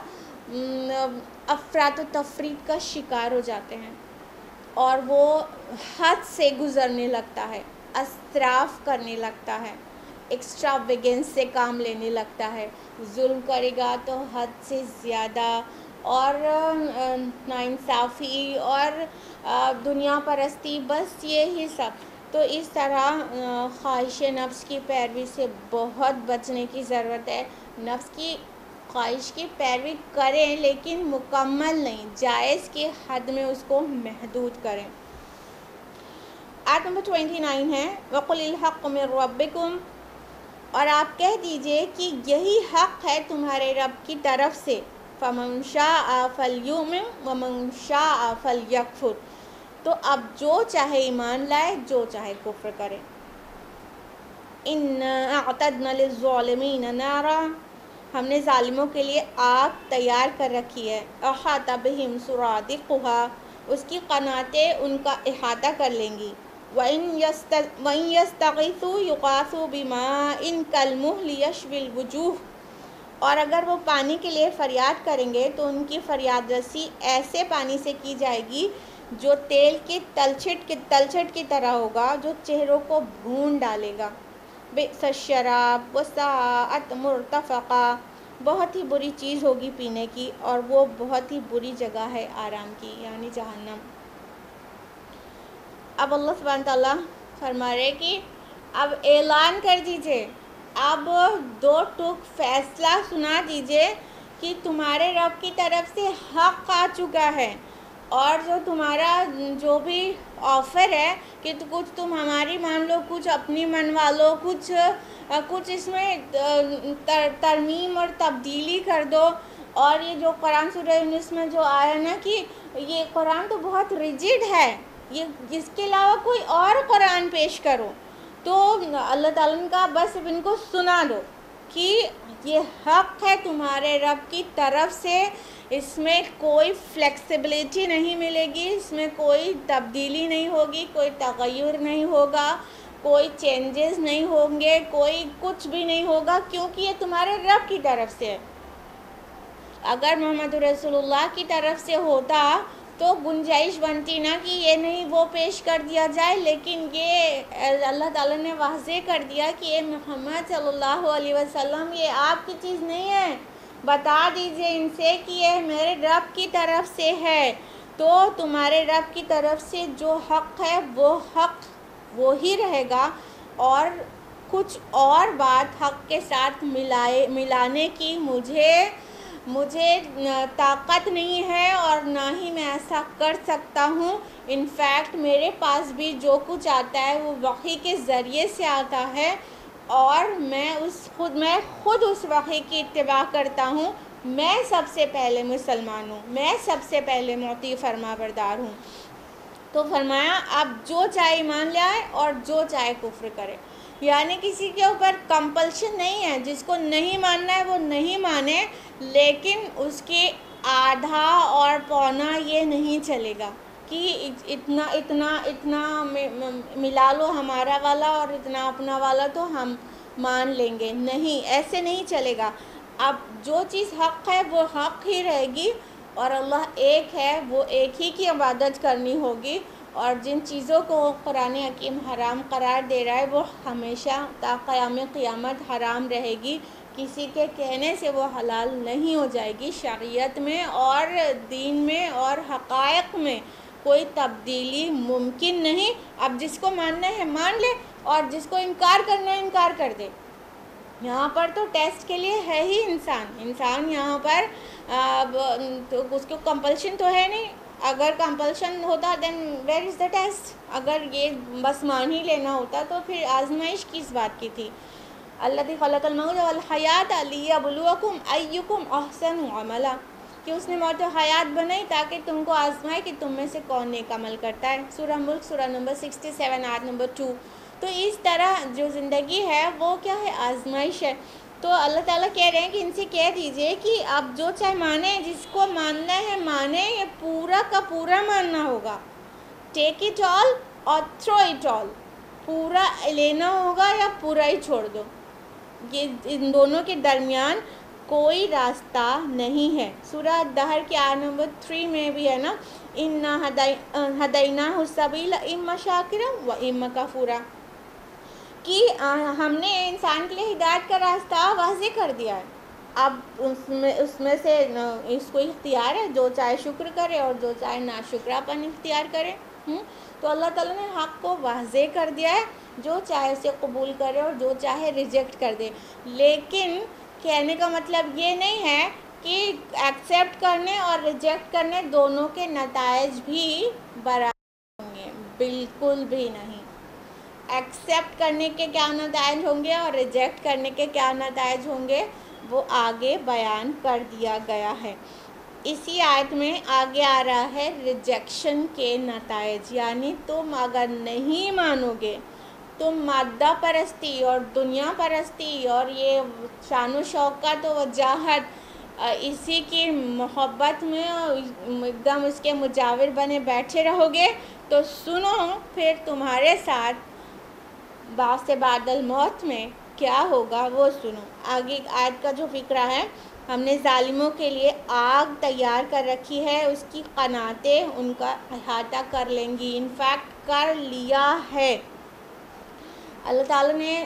افراط و تفرید کا شکار ہو جاتے ہیں. اور وہ حد سے گزرنے لگتا ہے، اسراف کرنے لگتا ہے، ایکسٹرا ویگنس سے کام لینے لگتا ہے، ظلم کرے گا تو حد سے زیادہ، اور ناانصافی اور دنیا پرستی، بس یہی سب۔ تو اس طرح خواہش نفس کی پیروی سے بہت بچنے کی ضرورت ہے۔ نفس کی خواہش کی پیروی کریں لیکن مکمل نہیں، جائز کی حد میں اس کو محدود کریں۔ آیت نمبر 29 ہے وَقُلِ الْحَقُّ مِنْ رَبِّكُمْ، اور آپ کہہ دیجئے کہ یہی حق ہے تمہارے رب کی طرف سے، فَمَنْ شَاءَ فَلْيُؤْمِنْ وَمَنْ شَاءَ فَلْيَكْفُرْ، تو اب جو چاہے ایمان لائے، جو چاہے کفر کرے۔ إِنَّا أَعْتَدْنَا لِلظَّالِمِينَ نَارًا، ہم نے ظالموں کے لیے آگ تیار کر رکھی ہے، أَحَاطَ بِهِمْ سُرَادِقُهَا، اس کی قناتیں ان کا احاطہ کر لیں گی، وَإِن يَسْتَغِيثُوا يُغَاثُوا بِمَاءٍ كَالْمُهْلِ يَشْوِي الْوُجُوهَ، اور اگر وہ پانی کے لیے فریاد کریں گے تو ان کی فریاد رسی ایسے پانی سے کی جائے گی جو تیل کی تلچھٹ کی طرح ہوگا، جو چہروں کو بھون ڈالے گا۔ بئس الشراب وساءت مرتفقا، بہت ہی بری چیز ہوگی پینے کی، اور وہ بہت ہی بری جگہ ہے آرام کی، یعنی جہنم۔ اب اللہ سبحانہ تعالیٰ فرما رہے کہ اب اعلان کر دیجئے، اب دو ٹوک فیصلہ سنا دیجئے کہ تمہارے رب کی طرف سے حق آ چکا ہے، اور جو تمہارا جو بھی آفر ہے کہ کچھ تم ہماری مان لو، کچھ اپنی منوا لو، کچھ اس میں ترمیم اور تبدیلی کر دو، اور یہ جو قرآن سورہ یونس میں جو آیا نا کہ یہ قرآن تو بہت ریجڈ ہے، یہ اس کے علاوہ کوئی اور قرآن پیش کرو، تو اللہ تعالیٰ نے کہا بس ان کو سنا دو کہ یہ حق ہے تمہارے رب کی طرف سے، اس میں کوئی فلیکسیبلٹی نہیں ملے گی، اس میں کوئی تبدیلی نہیں ہوگی، کوئی تغیر نہیں ہوگا، کوئی چینجز نہیں ہوں گے، کوئی کچھ بھی نہیں ہوگا، کیونکہ یہ تمہارے رب کی طرف سے ہے۔ اگر محمد رسول اللہ کی طرف سے ہوتا تو گنجائش بنتی نا کہ یہ نہیں وہ پیش کر دیا جائے، لیکن یہ اللہ تعالیٰ نے واضح کر دیا کہ یہ محمد صلی اللہ علیہ وسلم یہ آپ کی چیز نہیں ہے، بتا دیجئے ان سے کہ یہ میرے رب کی طرف سے ہے، تو تمہارے رب کی طرف سے جو حق ہے وہ حق وہی رہے گا، اور کچھ اور بات حق کے ساتھ ملانے کی مجھے طاقت نہیں ہے، اور نہ ہی میں ایسا کر سکتا ہوں۔ انفیکٹ میرے پاس بھی جو کچھ آتا ہے وہ وحی کے ذریعے سے آتا ہے، اور میں خود اس وحی کی اتباع کرتا ہوں، میں سب سے پہلے مسلمان ہوں، میں سب سے پہلے مطیع فرما بردار ہوں۔ تو فرمایا اب جو چاہے ایمان لے آئے اور جو چاہے کفر کرے، یعنی کسی کے اوپر کمپلشن نہیں ہے، جس کو نہیں ماننا ہے وہ نہیں مانے، لیکن اس کے آدھا اور پونا یہ نہیں چلے گا کہ اتنا ملا لو ہمارا والا اور اتنا اپنا والا تو ہم مان لیں گے، نہیں، ایسے نہیں چلے گا۔ اب جو چیز حق ہے وہ حق ہی رہے گی، اور اللہ ایک ہے، وہ ایک ہی کی عبادت کرنی ہوگی، اور جن چیزوں کو قرآن حکیم حرام قرار دے رہا ہے وہ ہمیشہ تا قیام قیامت حرام رہے گی، کسی کے کہنے سے وہ حلال نہیں ہو جائے گی۔ شریعت میں اور دین میں اور حقائق میں کوئی تبدیلی ممکن نہیں۔ اب جس کو ماننا ہے مان لے، اور جس کو انکار کرنا ہے انکار کر دے۔ یہاں پر تو ٹیسٹ کے لیے ہے ہی انسان یہاں پر، تو اس کو کمپلشن تو ہے نہیں، اگر کمپلشن ہوتا then where is the test, اگر یہ بس مان ہی لینا ہوتا تو پھر آزمائش کس بات کی تھی۔ الذی خلق الموت والحیات لیبلوکم ایکم احسن عملا، کہ اس نے موت و حیات بنائی تاکہ تم کو آزمائے کہ تم میں سے کون نیک عمل کرتا ہے۔ سورہ ملک سورہ نمبر 67 آیت نمبر 2۔ تو اس طرح جو زندگی ہے وہ کیا ہے؟ آزمائش ہے۔ تو اللہ تعالیٰ کہہ رہے ہیں کہ ان سے کہہ دیجئے کہ آپ جو چاہے مانیں، جس کو ماننا ہے مانیں، یہ پورا کا پورا ماننا ہوگا، ٹیک اٹ آل اور تھرو اٹ آل، پورا لینا ہوگا یا پورا ہی چھوڑ دو، یہ ان دونوں کے درمیان کوئی راستہ نہیں ہے. سورہ دہر کی آیت نمبر 3 میں بھی ہے نا، اِنَّا هَدَيْنَاهُ السَّبِيلَ إِمَّا شَاكِرًا وَإِمَّا كَفُورًا، کہ ہم نے انسان کے لیے ہدایت کا راستہ واضح کر دیا ہے. اب اس میں سے اس کو اختیار ہے، جو چاہے شکر کرے اور جو چاہے ناشکراپن اختیار کرے. تو اللہ تعالیٰ نے حق کو واضح کر دیا ہے، جو چاہے اسے قبول کرے اور جو چاہے ریجیکٹ کر دے. لیکن کہنے کا مطلب یہ نہیں ہے کہ ایکسیپٹ کرنے اور ریجیکٹ کرنے دونوں کے نتائج بھی برابر ہوں گے، بالکل بھی نہیں. ایکسیپٹ کرنے کے کیا نتائج ہوں گے اور ریجیکٹ کرنے کے کیا نتائج ہوں گے وہ آگے بیان کر دیا گیا ہے. اسی آیت میں آگے آ رہا ہے ریجیکشن کے نتائج، یعنی تم اگر نہیں مانو گے، تم مادہ پرستی اور دنیا پرستی اور یہ شان و شوکت و وجاہت اسی کی محبت میں ایک دم اس کے مجاور بنے بیٹھے رہو گے، تو سنو پھر تمہارے ساتھ بعد الموت میں کیا ہوگا وہ سنو. آگے آیت کا جو فقرہ ہے، ہم نے ظالموں کے لیے آگ تیار کر رکھی ہے، اس کی قناتیں ان کا احاطہ کر لیں گی. انفیکٹ کر لیا ہے. اللہ تعالیٰ نے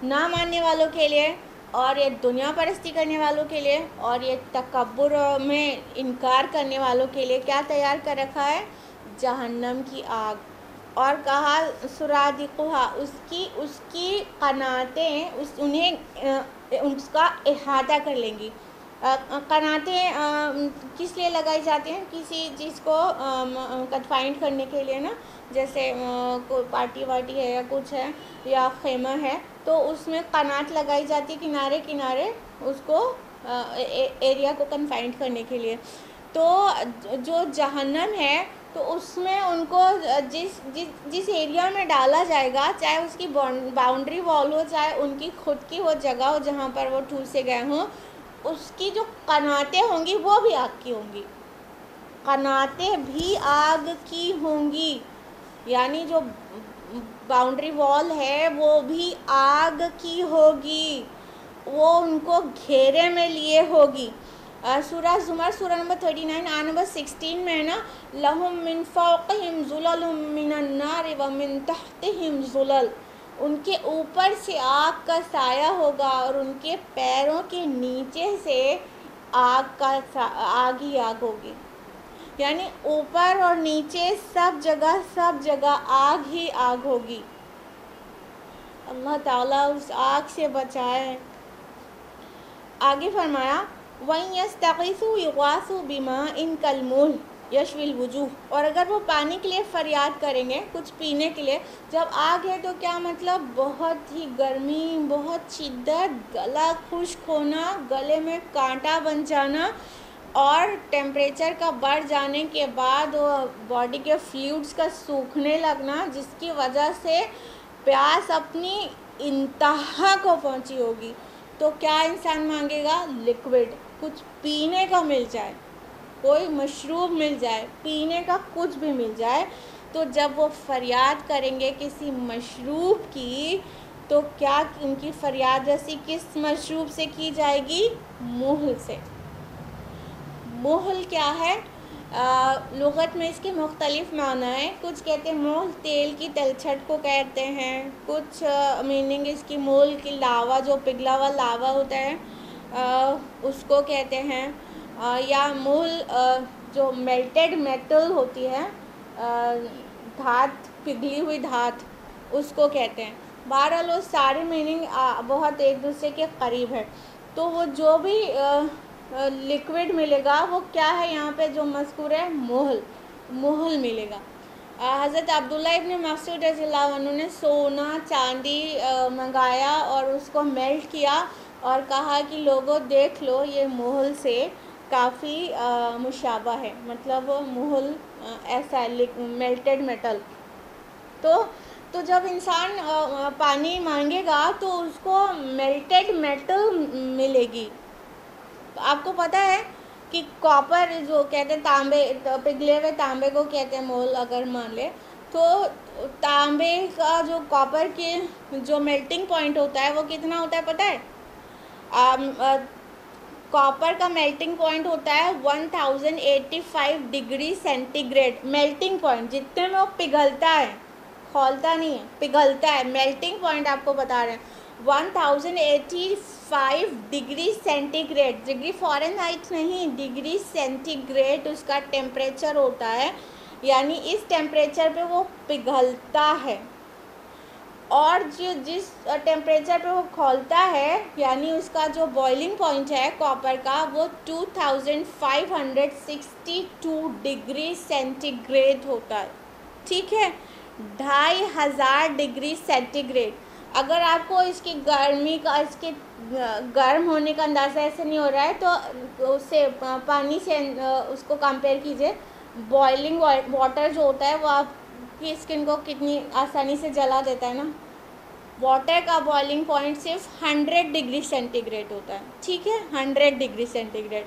نہ ماننے والوں کے لیے اور یہ دنیا پرستی کرنے والوں کے لیے اور یہ تکبر میں انکار کرنے والوں کے لیے کیا تیار کر رکھا ہے؟ جہنم کی آگ. اور کہا سرادقها، اس کی قناتیں انہیں اس کا احاطہ کر لیں گی. قناتیں کس لیے لگائی جاتی ہیں؟ کسی چیز کو کنفائنڈ کرنے کے لیے نا، جیسے کوئی پارٹی واٹی ہے یا کچھ ہے یا خیمہ ہے تو اس میں قنات لگائی جاتی ہے کنارے کنارے اس کو ایریا کو کنفائنڈ کرنے کے لیے. تو جو جہنم ہے تو اس میں ان کو جس ایریا میں ڈالا جائے گا، چاہے اس کی باؤنڈری وال ہو، چاہے ان کی خود کی وہ جگہ ہو جہاں پر وہ ٹھوسے گئے ہوں، اس کی جو قناتیں ہوں گی وہ بھی آگ کی ہوں گی. قناتیں بھی آگ کی ہوں گی، یعنی جو باؤنڈری وال ہے وہ بھی آگ کی ہوگی، وہ ان کو گھیرے میں لیے ہوگی. سورہ زمر سورہ نمبر 39 آیت نمبر 16 میں ہے نا، لَهُم مِّن فَوْقِهِمْ ظُلَلٌ مِّنَ النَّارِ وَمِن تَحْتِهِمْ ظُلَلٌ، ان کے اوپر سے آگ کا سایہ ہوگا اور ان کے پیروں کے نیچے سے آگ ہی آگ ہوگی. یعنی اوپر اور نیچے سب جگہ آگ ہی آگ ہوگی. اللہ تعالیٰ اس آگ سے بچائے. آگے فرمایا وَإِن يَسْتَغِيثُوا يُغَاثُوا بِمَاءٍ كَالْمُهْلِ يَشْوِي الْوُجُوهَ، اور اگر وہ پانی کے لیے فریاد کریں گے، کچھ پینے کے لیے، جب آگ ہے تو کیا مطلب بہت ہی گرمی، بہت شدت، گلا خشک ہونا، گلے میں کانٹا بن جانا اور ٹیمپریچر کا بڑھ جانے کے بعد باڈی کے فلوئڈز کا سوکھنے لگنا، جس کی وجہ سے پیاس اپنی انتہا کو پہنچی ہوگی. تو کیا انسان مانگے گا؟ لیکوڈ، کچھ پینے کا مل جائے، کوئی مشروب مل جائے، پینے کا کچھ بھی مل جائے. تو جب وہ فریاد کریں گے کسی مشروب کی، تو کیا ان کی فریاد رسی کس مشروب سے کی جائے گی؟ محل سے. محل کیا ہے؟ لغت میں اس کے مختلف معنی ہیں. کچھ کہتے ہیں محل تیل کی تلچھٹ کو کہتے ہیں، کچھ میننگ اس کی محل کی لاوا، جو پگھلا ہوا لاوا ہوتا ہے اس کو کہتے ہیں، یا محل جو میلٹڈ میٹل ہوتی ہے، دھات، پگھلی ہوئی دھات، اس کو کہتے ہیں. بہرحال وہ سارے میننگ بہت ایک دوسرے کے قریب ہے. تو وہ جو بھی لیکوڈ ملے گا وہ کیا ہے یہاں پہ جو مذکور ہے؟ محل ملے گا. حضرت عبداللہ ابن مسعود رضی اللہ عنہ نے سونا چاندی منگایا اور اس کو میلٹ کیا اور کہا کہ لوگوں دیکھ لو یہ محل سے کافی مشابہ ہے، مطلب محل ایسا ہے میلٹڈ میٹل. تو جب انسان پانی مانگے گا تو اس کو میلٹڈ میٹل ملے گی. آپ کو پتہ ہے کہ کاپر جو کہتے ہیں تانبے، پگھلے ہوئے تانبے کو کہتے ہیں محل اگر مان لے، تو تانبے کا جو کاپر کے جو میلٹنگ پوائنٹ ہوتا ہے وہ کتنا ہوتا ہے پتہ ہے؟ کاپر کا میلٹنگ پوائنٹ ہوتا ہے 1085 degree centigrade. Melting point جتنے میں وہ پگھلتا ہے, کھولتا نہیں ہے, پگھلتا ہے. میلٹنگ پوائنٹ آپ کو بتا رہے ہیں 1085 degree centigrade. Degree Fahrenheit نہیں, ڈگری سینٹی گریڈ اس کا ٹیمپریچر ہوتا ہے, یعنی اس ٹیمپریچر پہ وہ پگھلتا ہے. اور جس ٹیمپریچر پہ وہ کھولتا ہے, یعنی اس کا جو بوائلنگ پوائنٹ ہے کاپر کا, وہ 2562 ڈگری سینٹی گریڈ ہوتا ہے. ٹھیک ہے, 2500 ڈگری سینٹی گریڈ. اگر آپ کو اس کی گرمی کا, اس کے گرم ہونے کا اندازہ ایسے نہیں ہو رہا ہے تو اس سے پانی سے اس کو کمپیئر کیجئے. بوائلنگ واٹر جو ہوتا ہے وہ آپ کی اسکن کو کتنی آسانی سے جلا دیتا ہے نا. واٹر کا بوائلنگ پوائنٹ صرف 100 ڈگری سینٹی گریڈ ہوتا ہے. ٹھیک ہے, 100 ڈگری سینٹی گریڈ.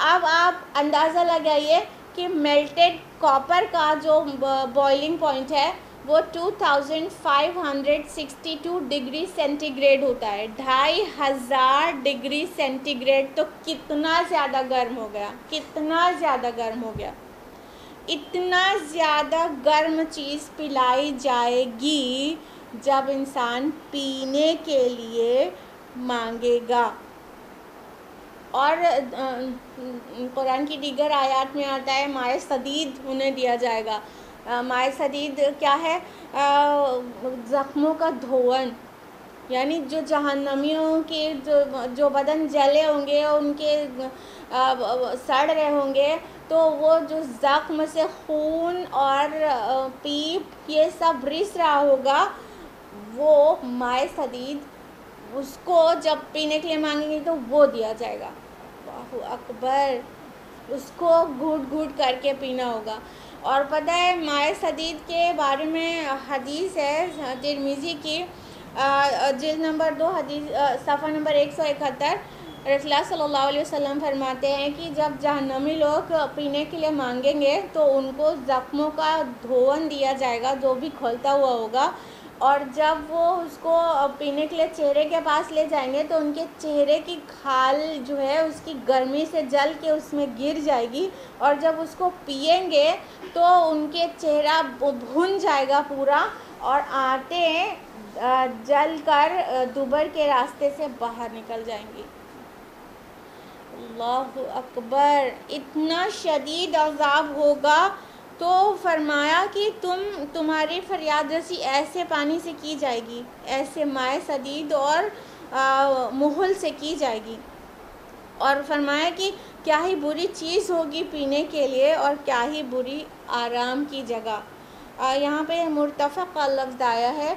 اب آپ اندازہ لگائیے کہ میلٹڈ کاپر کا جو بوائلنگ پوائنٹ ہے وہ 2562 ڈگری سینٹی گریڈ ہوتا ہے. 2500 ڈگری سینٹی گریڈ تو کتنا زیادہ گرم ہو گیا, کتنا زیادہ گرم ہو گیا. اتنا زیادہ گرم چیز پلائی جائے گی جب انسان پینے کے لیے مانگے گا. اور قرآن کی دیگر آیات میں آتا ہے مائع سدید انہیں دیا جائے گا. مائع سدید کیا ہے؟ زخموں کا دھون, یعنی جو جہنمیوں کے جو بدن جلے ہوں گے, ان کے سڑ رہے ہوں گے, تو وہ جو زخم سے خون اور پیپ یہ سب رس رہا ہوگا, وہ مائع سدید اس کو جب پینے کے لیے مانگیں گے تو وہ دیا جائے گا. اللہ اکبر, اس کو گھوٹ گھوٹ کر کے پینا ہوگا. اور پتہ ہے مائع سدید کے بارے میں حدیث ہے ترمذی کی, جلد نمبر 2 حدیث صفحہ نمبر 171. رسول اللہ صلی اللہ علیہ وسلم فرماتے ہیں کہ جب جہنمی لوگ پینے کے لیے مانگیں گے تو ان کو زخموں کا دھون دیا جائے گا جو بھی کھولتا ہوا ہوگا, اور جب وہ اس کو پینے کے لیے چہرے کے پاس لے جائیں گے تو ان کے چہرے کی کھال جو ہے اس کی گرمی سے جل کے اس میں گر جائے گی, اور جب اس کو پئیں گے تو ان کے چہرہ بھن جائے گا پورا, اور آنتیں جل کر دوبر کے راستے سے باہر نکل جائیں گی. اللہ اکبر, اتنا شدید عذاب ہوگا. تو فرمایا کہ تمہاری فریاد رسی ایسے پانی سے کی جائے گی, ایسے مائع سدید اور مہل سے کی جائے گی. اور فرمایا کہ کیا ہی بری چیز ہوگی پینے کے لیے, اور کیا ہی بری آرام کی جگہ. یہاں پہ مرتفق کا لفظ آیا ہے,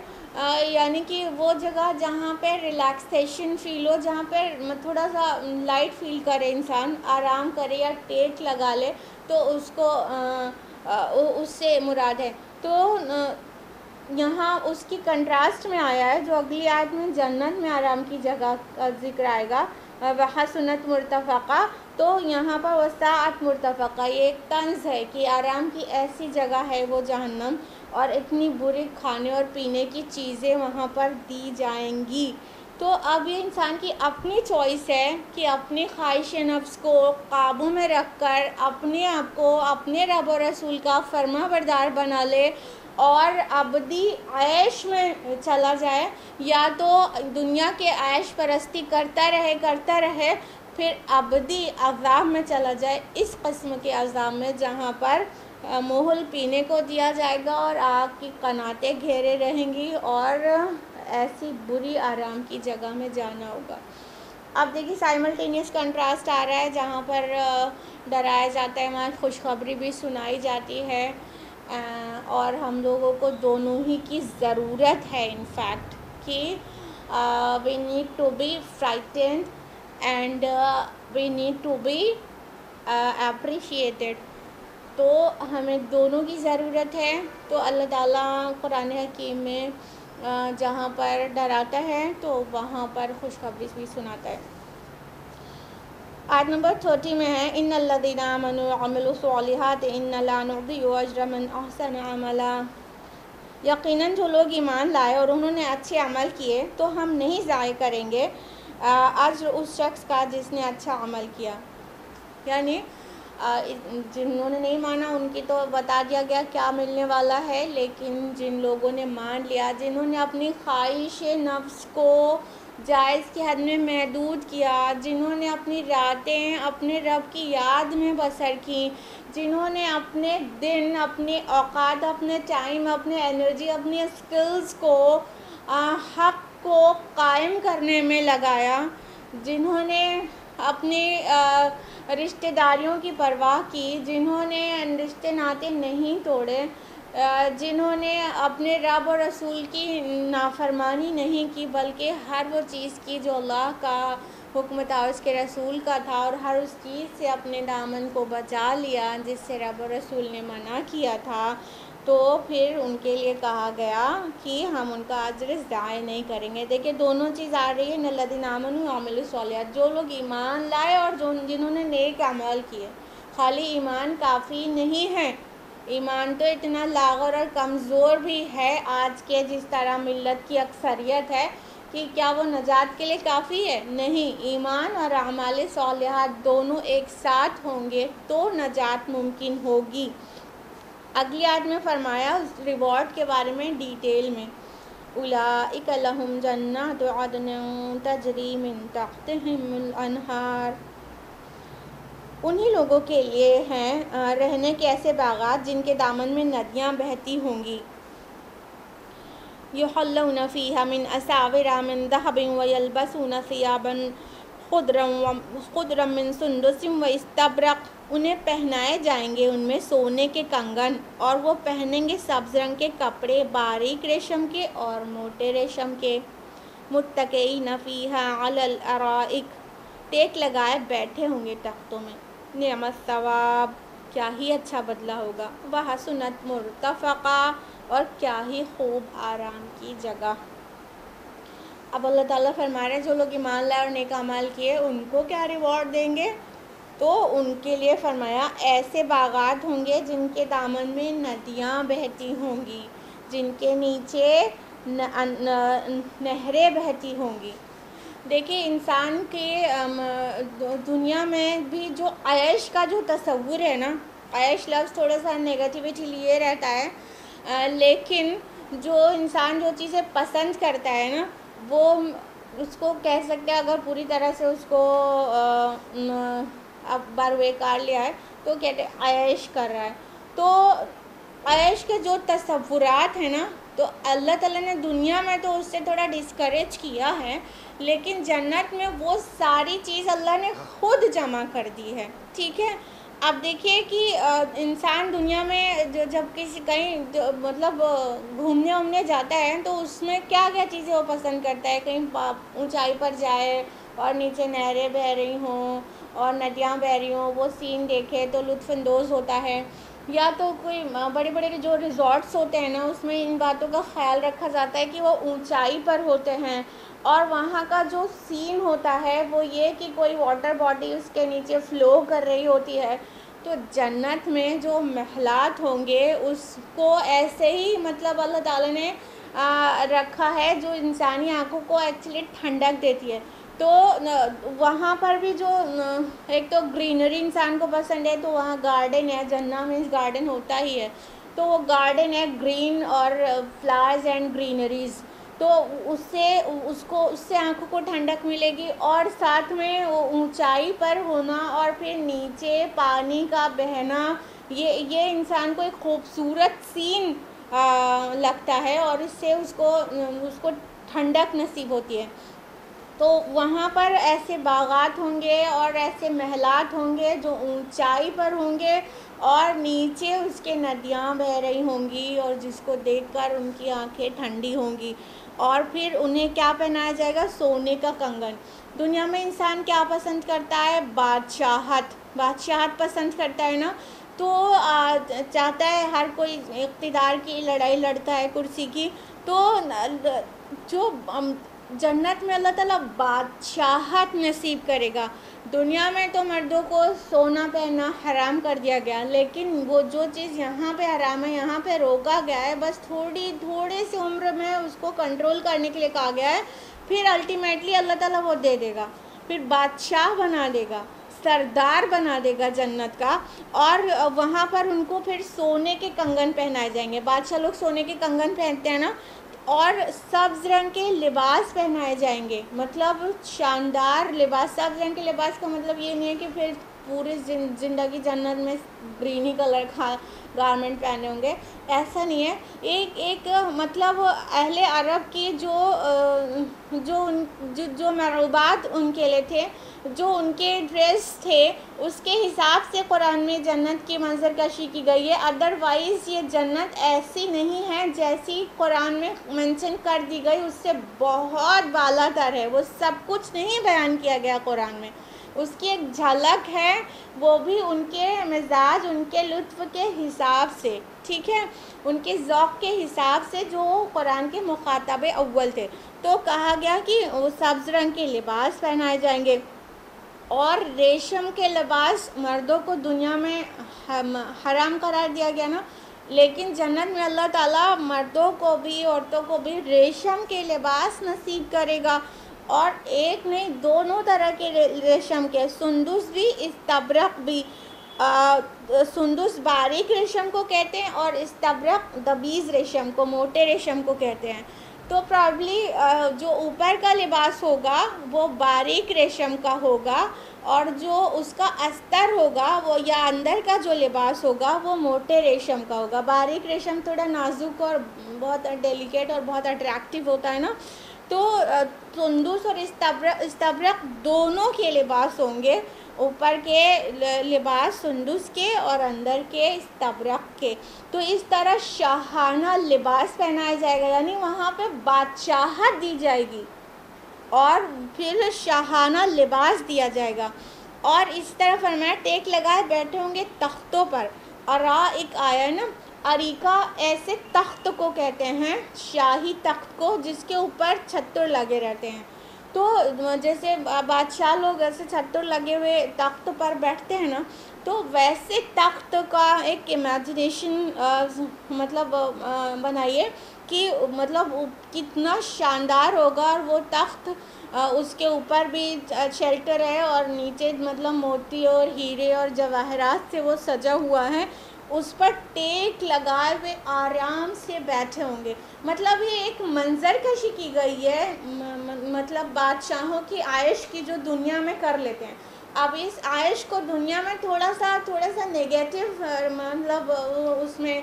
یعنی کہ وہ جگہ جہاں پہ ریلیکسیشن فیل ہو, جہاں پہ تھوڑا سا لائٹ فیل کرے انسان, آرام کرے یا ٹیک لگا لے, تو اس کو اس سے مراد ہے. تو یہاں اس کی کنٹراسٹ میں آیا ہے, جو اگلی آیت میں جنت میں آرام کی جگہ کا ذکر آئے گا, وحسنت مرتفقہ, تو یہاں پر وسعت مرتفقہ, یہ ایک طنز ہے کہ آرام کی ایسی جگہ ہے وہ جہنم, اور اتنی بری کھانے اور پینے کی چیزیں وہاں پر دی جائیں گی. تو اب یہ انسان کی اپنی چوائس ہے کہ اپنی خواہش نفس کو قابو میں رکھ کر اپنے آپ کو اپنے رب و رسول کا فرما بردار بنا لے اور ابدی عیش میں چلا جائے, یا تو دنیا کے عیش پرستی کرتا رہے پھر ابدی عذاب میں چلا جائے, اس قسم کے عذاب میں جہاں پر مہل پینے کو دیا جائے گا اور آگ کی قناتیں گھیرے رہیں گی, اور ایسی بری آرام کی جگہ میں جانا ہوگا. اب دیکھیے سائملٹینیس کنٹراسٹ آ رہا ہے, جہاں پر ڈرایا جاتا ہے وہاں خوشخبری بھی سنائی جاتی ہے, اور ہم لوگوں کو دونوں ہی کی ضرورت ہے ان فیکٹ کہ we need to be frightened and we need to be appreciated. تو ہمیں دونوں کی ضرورت ہے. تو اللہ تعالیٰ قرآن حکیم میں جہاں پر ڈراتا ہے تو وہاں پر خوشخبری بھی سناتا ہے. آیت نمبر 30 میں ہے, ان الذین آمنوا وعملوا الصالحات انا لا نضیع اجر من احسن عملا. یقیناً جو لوگ ایمان لائے اور انہوں نے اچھے عمل کیے تو ہم نہیں ضائع کریں گے اجر اس شخص کا جس نے اچھا عمل کیا. یعنی جنہوں نے نہیں مانا ان کی تو بتا دیا گیا کیا ملنے والا ہے، لیکن جن لوگوں نے مان لیا، جنہوں نے اپنی خواہش نفس کو جائز کی حد میں محدود کیا، جنہوں نے اپنی راتیں اپنے رب کی یاد میں بسر کی، جنہوں نے اپنے دن، اپنے اوقات، اپنے ٹائم، اپنے انرجی، اپنی اسکلز کو حق کو قائم کرنے میں لگایا، جنہوں نے اپنی رشتہ داریوں کی پرواہ کی، جنہوں نے رشتے ناطے نہیں توڑے، جنہوں نے اپنے رب اور رسول کی نافرمانی نہیں کی، بلکہ ہر وہ چیز کی جو اللہ کا حکم تھا، اس کے رسول کا تھا، اور ہر اس چیز سے اپنے دامن کو بچا لیا جس سے رب اور رسول نے منع کیا تھا، تو پھر ان کے لیے کہا گیا کہ ہم ان کا اجر ضائع نہیں کریں گے. دیکھیں دونوں چیز آ رہی ہے، الذین آمنوا وعملوا الصالحات، جو لوگ ایمان لائے اور جنہوں نے نیک اعمال کیے. خالی ایمان کافی نہیں ہے، ایمان تو اتنا لاغر اور کمزور بھی ہے آج کے جس طرح ملت کی اکثریت ہے کہ کیا وہ نجات کے لیے کافی ہے؟ نہیں، ایمان اور اعمال صالحات دونوں ایک ساتھ ہوں گے تو نجات ممکن ہوگی. اگلی آیت میں فرمایا اس ریوارڈ کے بارے میں ڈیٹیل میں، اولئک لہم جنات عدن تجری من تحتہم الانہار، انہی لوگوں کے لیے ہیں رہنے کے ایسے باغات جن کے دامن میں ندیاں بہتی ہوں گی. یحلون فیہا من اساور من ذہب ویلبسون ثیابا خضرا من سندس واستبرق، انہیں پہنائے جائیں گے ان میں سونے کے کنگن، اور وہ پہنیں گے سبز رنگ کے کپڑے باریک ریشم کے اور موٹے ریشم کے. متکئین فیہا علی الارائک، ٹیک لگائے بیٹھے ہوں گے تختوں میں. نعم الثواب، کیا ہی اچھا بدلہ ہوگا. وحسنت مرتفقہ، اور کیا ہی خوب آرام کی جگہ. اب اللہ تعالیٰ فرما رہے ہیں جو لوگ ایمان لائے اور نیک اعمال کیے ان کو کیا ریوارڈ دیں گے، تو ان کے لیے فرمایا ایسے باغات ہوں گے جن کے دامن میں ندیاں بہتی ہوں گی، جن کے نیچے نہریں بہتی ہوں گی. دیکھیں انسان کے دنیا میں بھی جو عیش کا جو تصور ہے نا، عیش لفظ تھوڑا سا نیگیٹیوٹی لیے رہتا ہے، لیکن جو انسان جو چیزیں پسند کرتا ہے نا، وہ اس کو کہہ سکتے ہیں اگر پوری طرح سے اس کو اب بروے کار لیا ہے تو کہتے ہیں عیش کر رہا ہے. تو عیش کے جو تصورات ہیں نا، تو اللہ تعالیٰ نے دنیا میں تو اس سے تھوڑا ڈسکریج کیا ہے، لیکن جنت میں وہ ساری چیز اللہ نے خود جمع کر دی ہے. ٹھیک ہے، اب دیکھیے کہ انسان دنیا میں جب کسی کہیں مطلب گھومنے وومنے جاتا ہے تو اس میں کیا کیا چیزیں وہ پسند کرتا ہے، کہیں اونچائی پر جائے اور نیچے نہریں بہہ رہی ہوں اور ندیاں بہہ رہی ہوں، وہ سین دیکھے تو لطف اندوز ہوتا ہے. یا تو کوئی بڑے بڑے جو ریزورٹس ہوتے ہیں نا، اس میں ان باتوں کا خیال رکھا جاتا ہے کہ وہ اونچائی پر ہوتے ہیں اور وہاں کا جو سین ہوتا ہے وہ یہ کہ کوئی واٹر باڈی اس کے نیچے فلو کر رہی ہوتی ہے. تو جنت میں جو محلات ہوں گے اس کو ایسے ہی مطلب اللہ تعالیٰ نے رکھا ہے جو انسانی آنکھوں کو ایکچولی ٹھنڈک دیتی ہے. تو وہاں پر بھی جو ایک تو گرینری انسان کو پسند ہے تو وہاں گارڈن ہے، جنت میں گارڈن ہوتا ہی ہے، تو وہ گارڈن ہے گرین اور فلاورز اینڈ گرینریز، تو اس سے آنکھوں کو ٹھنڈک ملے گی، اور ساتھ میں اونچائی پر ہونا اور پھر نیچے پانی کا بہنا، یہ انسان کو ایک خوبصورت سین لگتا ہے اور اس سے اس کو ٹھنڈک نصیب ہوتی ہے. تو وہاں پر ایسے باغات ہوں گے اور ایسے محلات ہوں گے جو اونچائی پر ہوں گے اور نیچے اس کے ندیاں بہہ رہی ہوں گی، اور جس کو دیکھ کر ان کی آنکھیں ٹھنڈی ہوں گی. اور پھر انہیں کیا پہنایا جائے گا؟ سونے کا کنگن. دنیا میں انسان کیا پسند کرتا ہے؟ بادشاہت پسند کرتا ہے نا، تو چاہتا ہے ہر کوئی اقتدار کی لڑائی لڑتا ہے کرسی کی. تو جو جنت میں اللہ تعالیٰ بادشاہت نصیب کرے گا۔ دنیا میں تو مردوں کو سونا پہننا حرام کر دیا گیا، لیکن وہ جو چیز یہاں پہ حرام ہے یہاں پہ روکا گیا ہے، بس تھوڑے سی عمر میں اس کو کنٹرول کرنے کے لیے کہا گیا ہے، پھر الٹیمیٹلی اللہ تعالیٰ وہ دے دے گا، پھر بادشاہ بنا دے گا، سردار بنا دے گا جنت کا، اور وہاں پر ان کو پھر سونے کے کنگن پہنائے جائیں گے۔ بادشاہ لوگ سونے کے کنگن پہنتے ہیں نا، اور سبز رنگ کے لباس پہنائے جائیں گے، مطلب شاندار لباس۔ سبز رنگ کے لباس کا مطلب یہ نہیں ہے کہ پھر پوری زندگی جنت میں گرینی کلر کا گارمنٹ پہنے ہوں گے، ایسا نہیں ہے۔ ایک مطلب اہل عرب کی جو معروبات ان کے لیے تھے، جو ان کے ڈریس تھے، اس کے حساب سے قرآن میں جنت کی منظر کشی کی گئی ہے۔ ادروائز یہ جنت ایسی نہیں ہے جیسی قرآن میں منشن کر دی گئی، اس سے بہت بالا تر ہے۔ وہ سب کچھ نہیں بیان کیا گیا قرآن میں، اس کی ایک جھلک ہے، وہ بھی ان کے مزاج، ان کے لطف کے حساب سے، ٹھیک ہے، ان کے ذوق کے حساب سے جو قرآن کے مخاطب اول تھے۔ تو کہا گیا کہ وہ سبز رنگ کے لباس پہنائے جائیں گے، اور ریشم کے لباس مردوں کو دنیا میں حرام قرار دیا گیا نا، لیکن جنت میں اللہ تعالیٰ مردوں کو بھی عورتوں کو بھی ریشم کے لباس نصیب کرے گا، اور ایک نہیں دونوں طرح کے ریشم کے، سندس بھی استبرق بھی۔ سندس باریک ریشم کو کہتے ہیں، اور استبرق دبیز ریشم کو، موٹے ریشم کو کہتے ہیں۔ تو پرابلی جو اوپر کا لباس ہوگا وہ باریک ریشم کا ہوگا، اور جو اس کا استر ہوگا وہ یا اندر کا جو لباس ہوگا وہ موٹے ریشم کا ہوگا۔ باریک ریشم تھوڑا نازک اور بہت ڈیلیکیٹ اور بہت اٹریکٹیو ہوتا ہے نا، تو سندس اور استبرق دونوں کے لباس ہوں گے، اوپر کے لباس سندس کے اور اندر کے استبرق کے۔ تو اس طرح شاہانہ لباس پہنایا جائے گا، یعنی وہاں پہ بادشاہت دی جائے گی اور پھر شاہانہ لباس دیا جائے گا۔ اور اس طرح فرمایا ٹیک لگائے بیٹھے ہوں گے تختوں پر۔ ایک آیا ہے نا، اریکہ ایسے تخت کو کہتے ہیں، شاہی تخت کو جس کے اوپر چھتر لگے رہتے ہیں۔ تو جیسے بادشاہ لوگ ایسے چھتر لگے ہوئے تخت پر بیٹھتے ہیں نا، تو ویسے تخت کا ایک امیجنیشن مطلب بنائیے کہ مطلب کتنا شاندار ہوگا، اور وہ تخت اس کے اوپر بھی شیلٹر ہے، اور نیچے مطلب موتی اور ہیرے اور جواہرات سے وہ سجا ہوا ہے، اس پر ٹیک لگائے ہوئے آرام سے بیٹھے ہوں گے۔ مطلب یہ ایک منظر کشی کی گئی ہے، مطلب بادشاہوں کی عائش کی جو دنیا میں کر لیتے ہیں۔ اب اس عائش کو دنیا میں تھوڑا سا نیگیٹو مطلب اس میں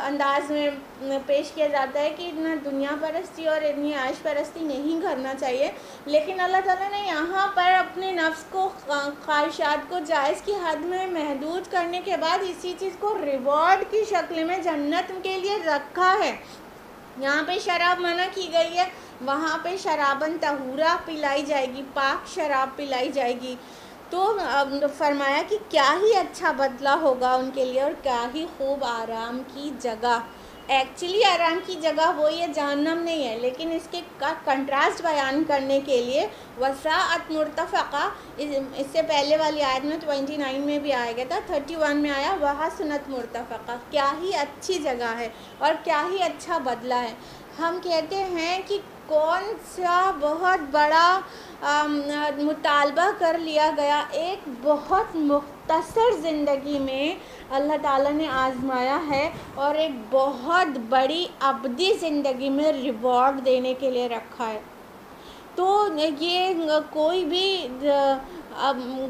انداز میں پیش کیا جاتا ہے کہ اتنا دنیا پرستی اور اتنی عائش پرستی نہیں کرنا چاہیے، لیکن اللہ تعالیٰ نے یہاں پر اپنے نفس کو، خواہشات کو جائز کی حد میں محدود کرنے کے بعد اسی چیز کو ریوارڈ کی شکل میں جنت کے لیے رکھا ہے۔ یہاں پہ شراب منع کی گئی ہے، وہاں پہ شرابن طہورا پلائی جائے گی، پاک شراب پلائی جائے گی۔ تو فرمایا کہ کیا ہی اچھا بدلہ ہوگا ان کے لیے، اور کیا ہی خوب آرام کی جگہ۔ ایکچولی آرام کی جگہ وہی ہے، جہنم نہیں ہے، لیکن اس کے کنٹراسٹ بیان کرنے کے لیے وساعت مرتفقہ، اس سے پہلے والی آیت میں 29 میں بھی آیا گیا تھا، 31 میں آیا وحسنت مرتفقہ، کیا ہی اچھی جگہ ہے اور کیا ہی اچھا بدلہ ہے۔ ہم کہتے ہیں کہ کون سا بہت بڑا مطالبہ کر لیا گیا، ایک بہت مختصر زندگی میں اللہ تعالیٰ نے آزمایا ہے، اور ایک بہت بڑی ابدی زندگی میں ریوارڈ دینے کے لیے رکھا ہے۔ تو یہ کوئی بھی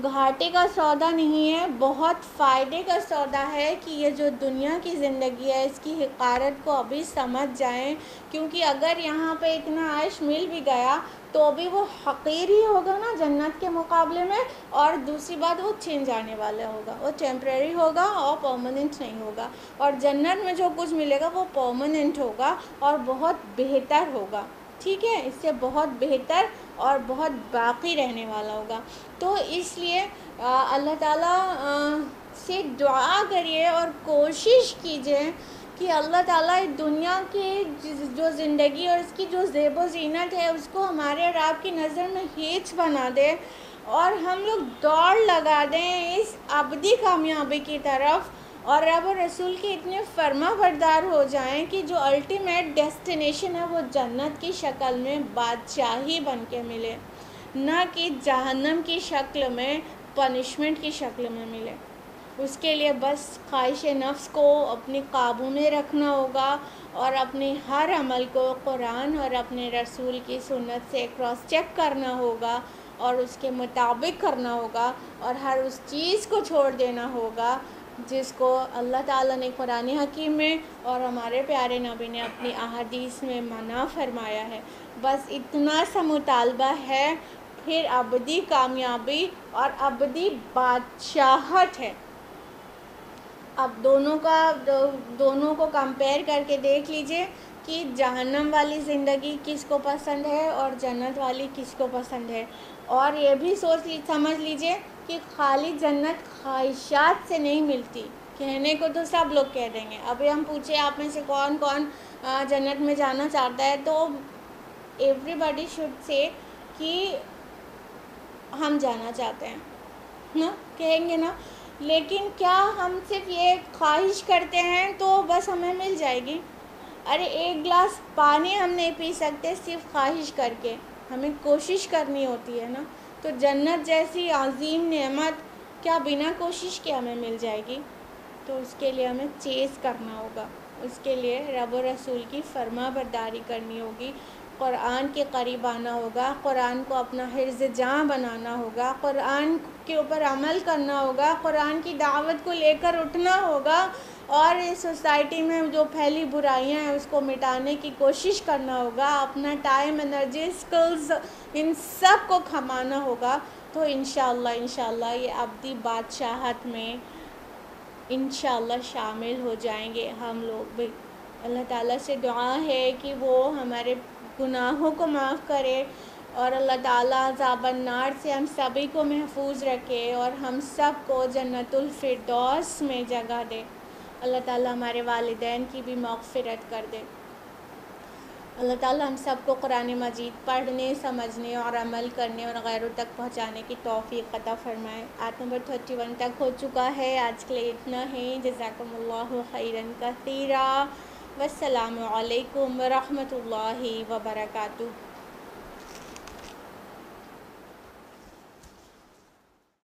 گھاٹے کا سودا نہیں ہے، بہت فائدے کا سودا ہے کہ یہ جو دنیا کی زندگی ہے اس کی حقارت کو ابھی سمجھ جائیں، کیونکہ اگر یہاں پہ اتنا عیش مل بھی گیا تو بھی وہ حقیر ہی ہوگا نا جنت کے مقابلے میں، اور دوسری بات وہ چھن جانے والا ہوگا، وہ ٹیمپریری ہوگا اور پرماننٹ نہیں ہوگا، اور جنت میں جو کچھ ملے گا وہ پرماننٹ ہوگا اور بہت بہتر ہوگا، ٹھیک ہے، اس سے بہت بہتر اور بہت باقی رہنے والا ہوگا۔ تو اس لیے اللہ تعالیٰ سے دعا کریے اور کوشش کیجئے کہ اللہ تعالیٰ دنیا کی جو زندگی اور اس کی جو زیب و زینت ہے اس کو ہمارے اور آپ کی نظر میں ہیچ بنا دے، اور ہم لوگ دوڑ لگا دیں اس ابدی کامیابی کی طرف، اور رب اور رسول کے اتنے فرما بردار ہو جائیں کہ جو الٹیمیٹ ڈیسٹینیشن ہے وہ جنت کی شکل میں بادشاہی بن کے ملے، نہ کہ جہنم کی شکل میں، پنشمنٹ کی شکل میں ملے۔ اس کے لیے بس خواہش نفس کو اپنے قابو میں رکھنا ہوگا، اور اپنے ہر عمل کو قرآن اور اپنے رسول کی سنت سے کراس چیک کرنا ہوگا، اور اس کے مطابق کرنا ہوگا، اور ہر اس چیز کو چھوڑ دینا ہوگا جس کو اللہ تعالیٰ نے قرآن حکیم میں اور ہمارے پیارے نبی نے اپنی احادیث میں منع فرمایا ہے۔ بس اتنا سا مطالبہ ہے، پھر ابدی کامیابی اور ابدی بادشاہت ہے۔ اب دونوں کو کمپیئر کر کے دیکھ لیجئے کہ جہنم والی زندگی کس کو پسند ہے اور جنت والی کس کو پسند ہے، اور یہ بھی سمجھ لیجئے کہ خالی جنت خواہشات سے نہیں ملتی۔ کہنے کو تو سب لوگ کہہ دیں گے، ابھی ہم پوچھیں آپ میں سے کون کون جنت میں جانا چاہتا ہے، تو ایوری باڈی شوڈ سے کہ ہم جانا چاہتے ہیں نا، کہیں گے نا۔ لیکن کیا ہم صرف یہ خواہش کرتے ہیں تو بس ہمیں مل جائے گی؟ ارے ایک گلاس پانی ہم نہیں پی سکتے صرف خواہش کر کے، ہمیں کوشش کرنی ہوتی ہے نا۔ تو جنت جیسی عظیم نعمت کیا بنا کوشش کے ہمیں مل جائے گی؟ تو اس کے لیے ہمیں چیز کرنا ہوگا، اس کے لیے رب و رسول کی فرما برداری کرنی ہوگی، قرآن کے قریب آنا ہوگا، قرآن کو اپنا حرز جاں بنانا ہوگا، قرآن کے اوپر عمل کرنا ہوگا، قرآن کی دعوت کو لے کر اٹھنا ہوگا، اور اس سوسائٹی میں جو پھیلی برائیاں ہیں اس کو مٹانے کی کوشش کرنا ہوگا، اپنا ٹائم، انرجی، سکلز ان سب کو کھمانا ہوگا۔ تو انشاءاللہ یہ ابدی بادشاہت میں انشاءاللہ شامل ہو جائیں گے ہم لوگ بھی۔ اللہ تعالیٰ سے دعا ہے کہ وہ ہمارے گناہوں کو معاف کرے، اور اللہ تعالیٰ عذاب النار سے ہم سبھی کو محفوظ رکھے، اور ہم سب کو جنت الفردوس میں جگہ دے۔ اللہ تعالیٰ ہمارے والدین کی بھی مغفرت کر دے۔ اللہ تعالیٰ ہم سب کو قرآن مجید پڑھنے، سمجھنے اور عمل کرنے اور غیروں تک پہنچانے کی توفیق عطا فرمائے۔ آیت نمبر 31 تک ہو چکا ہے، آج کے لیے اتنا ہی۔ جزاکم اللہ خیرا کثیرا، والسلام علیکم ورحمۃ اللہ وبرکاتہ۔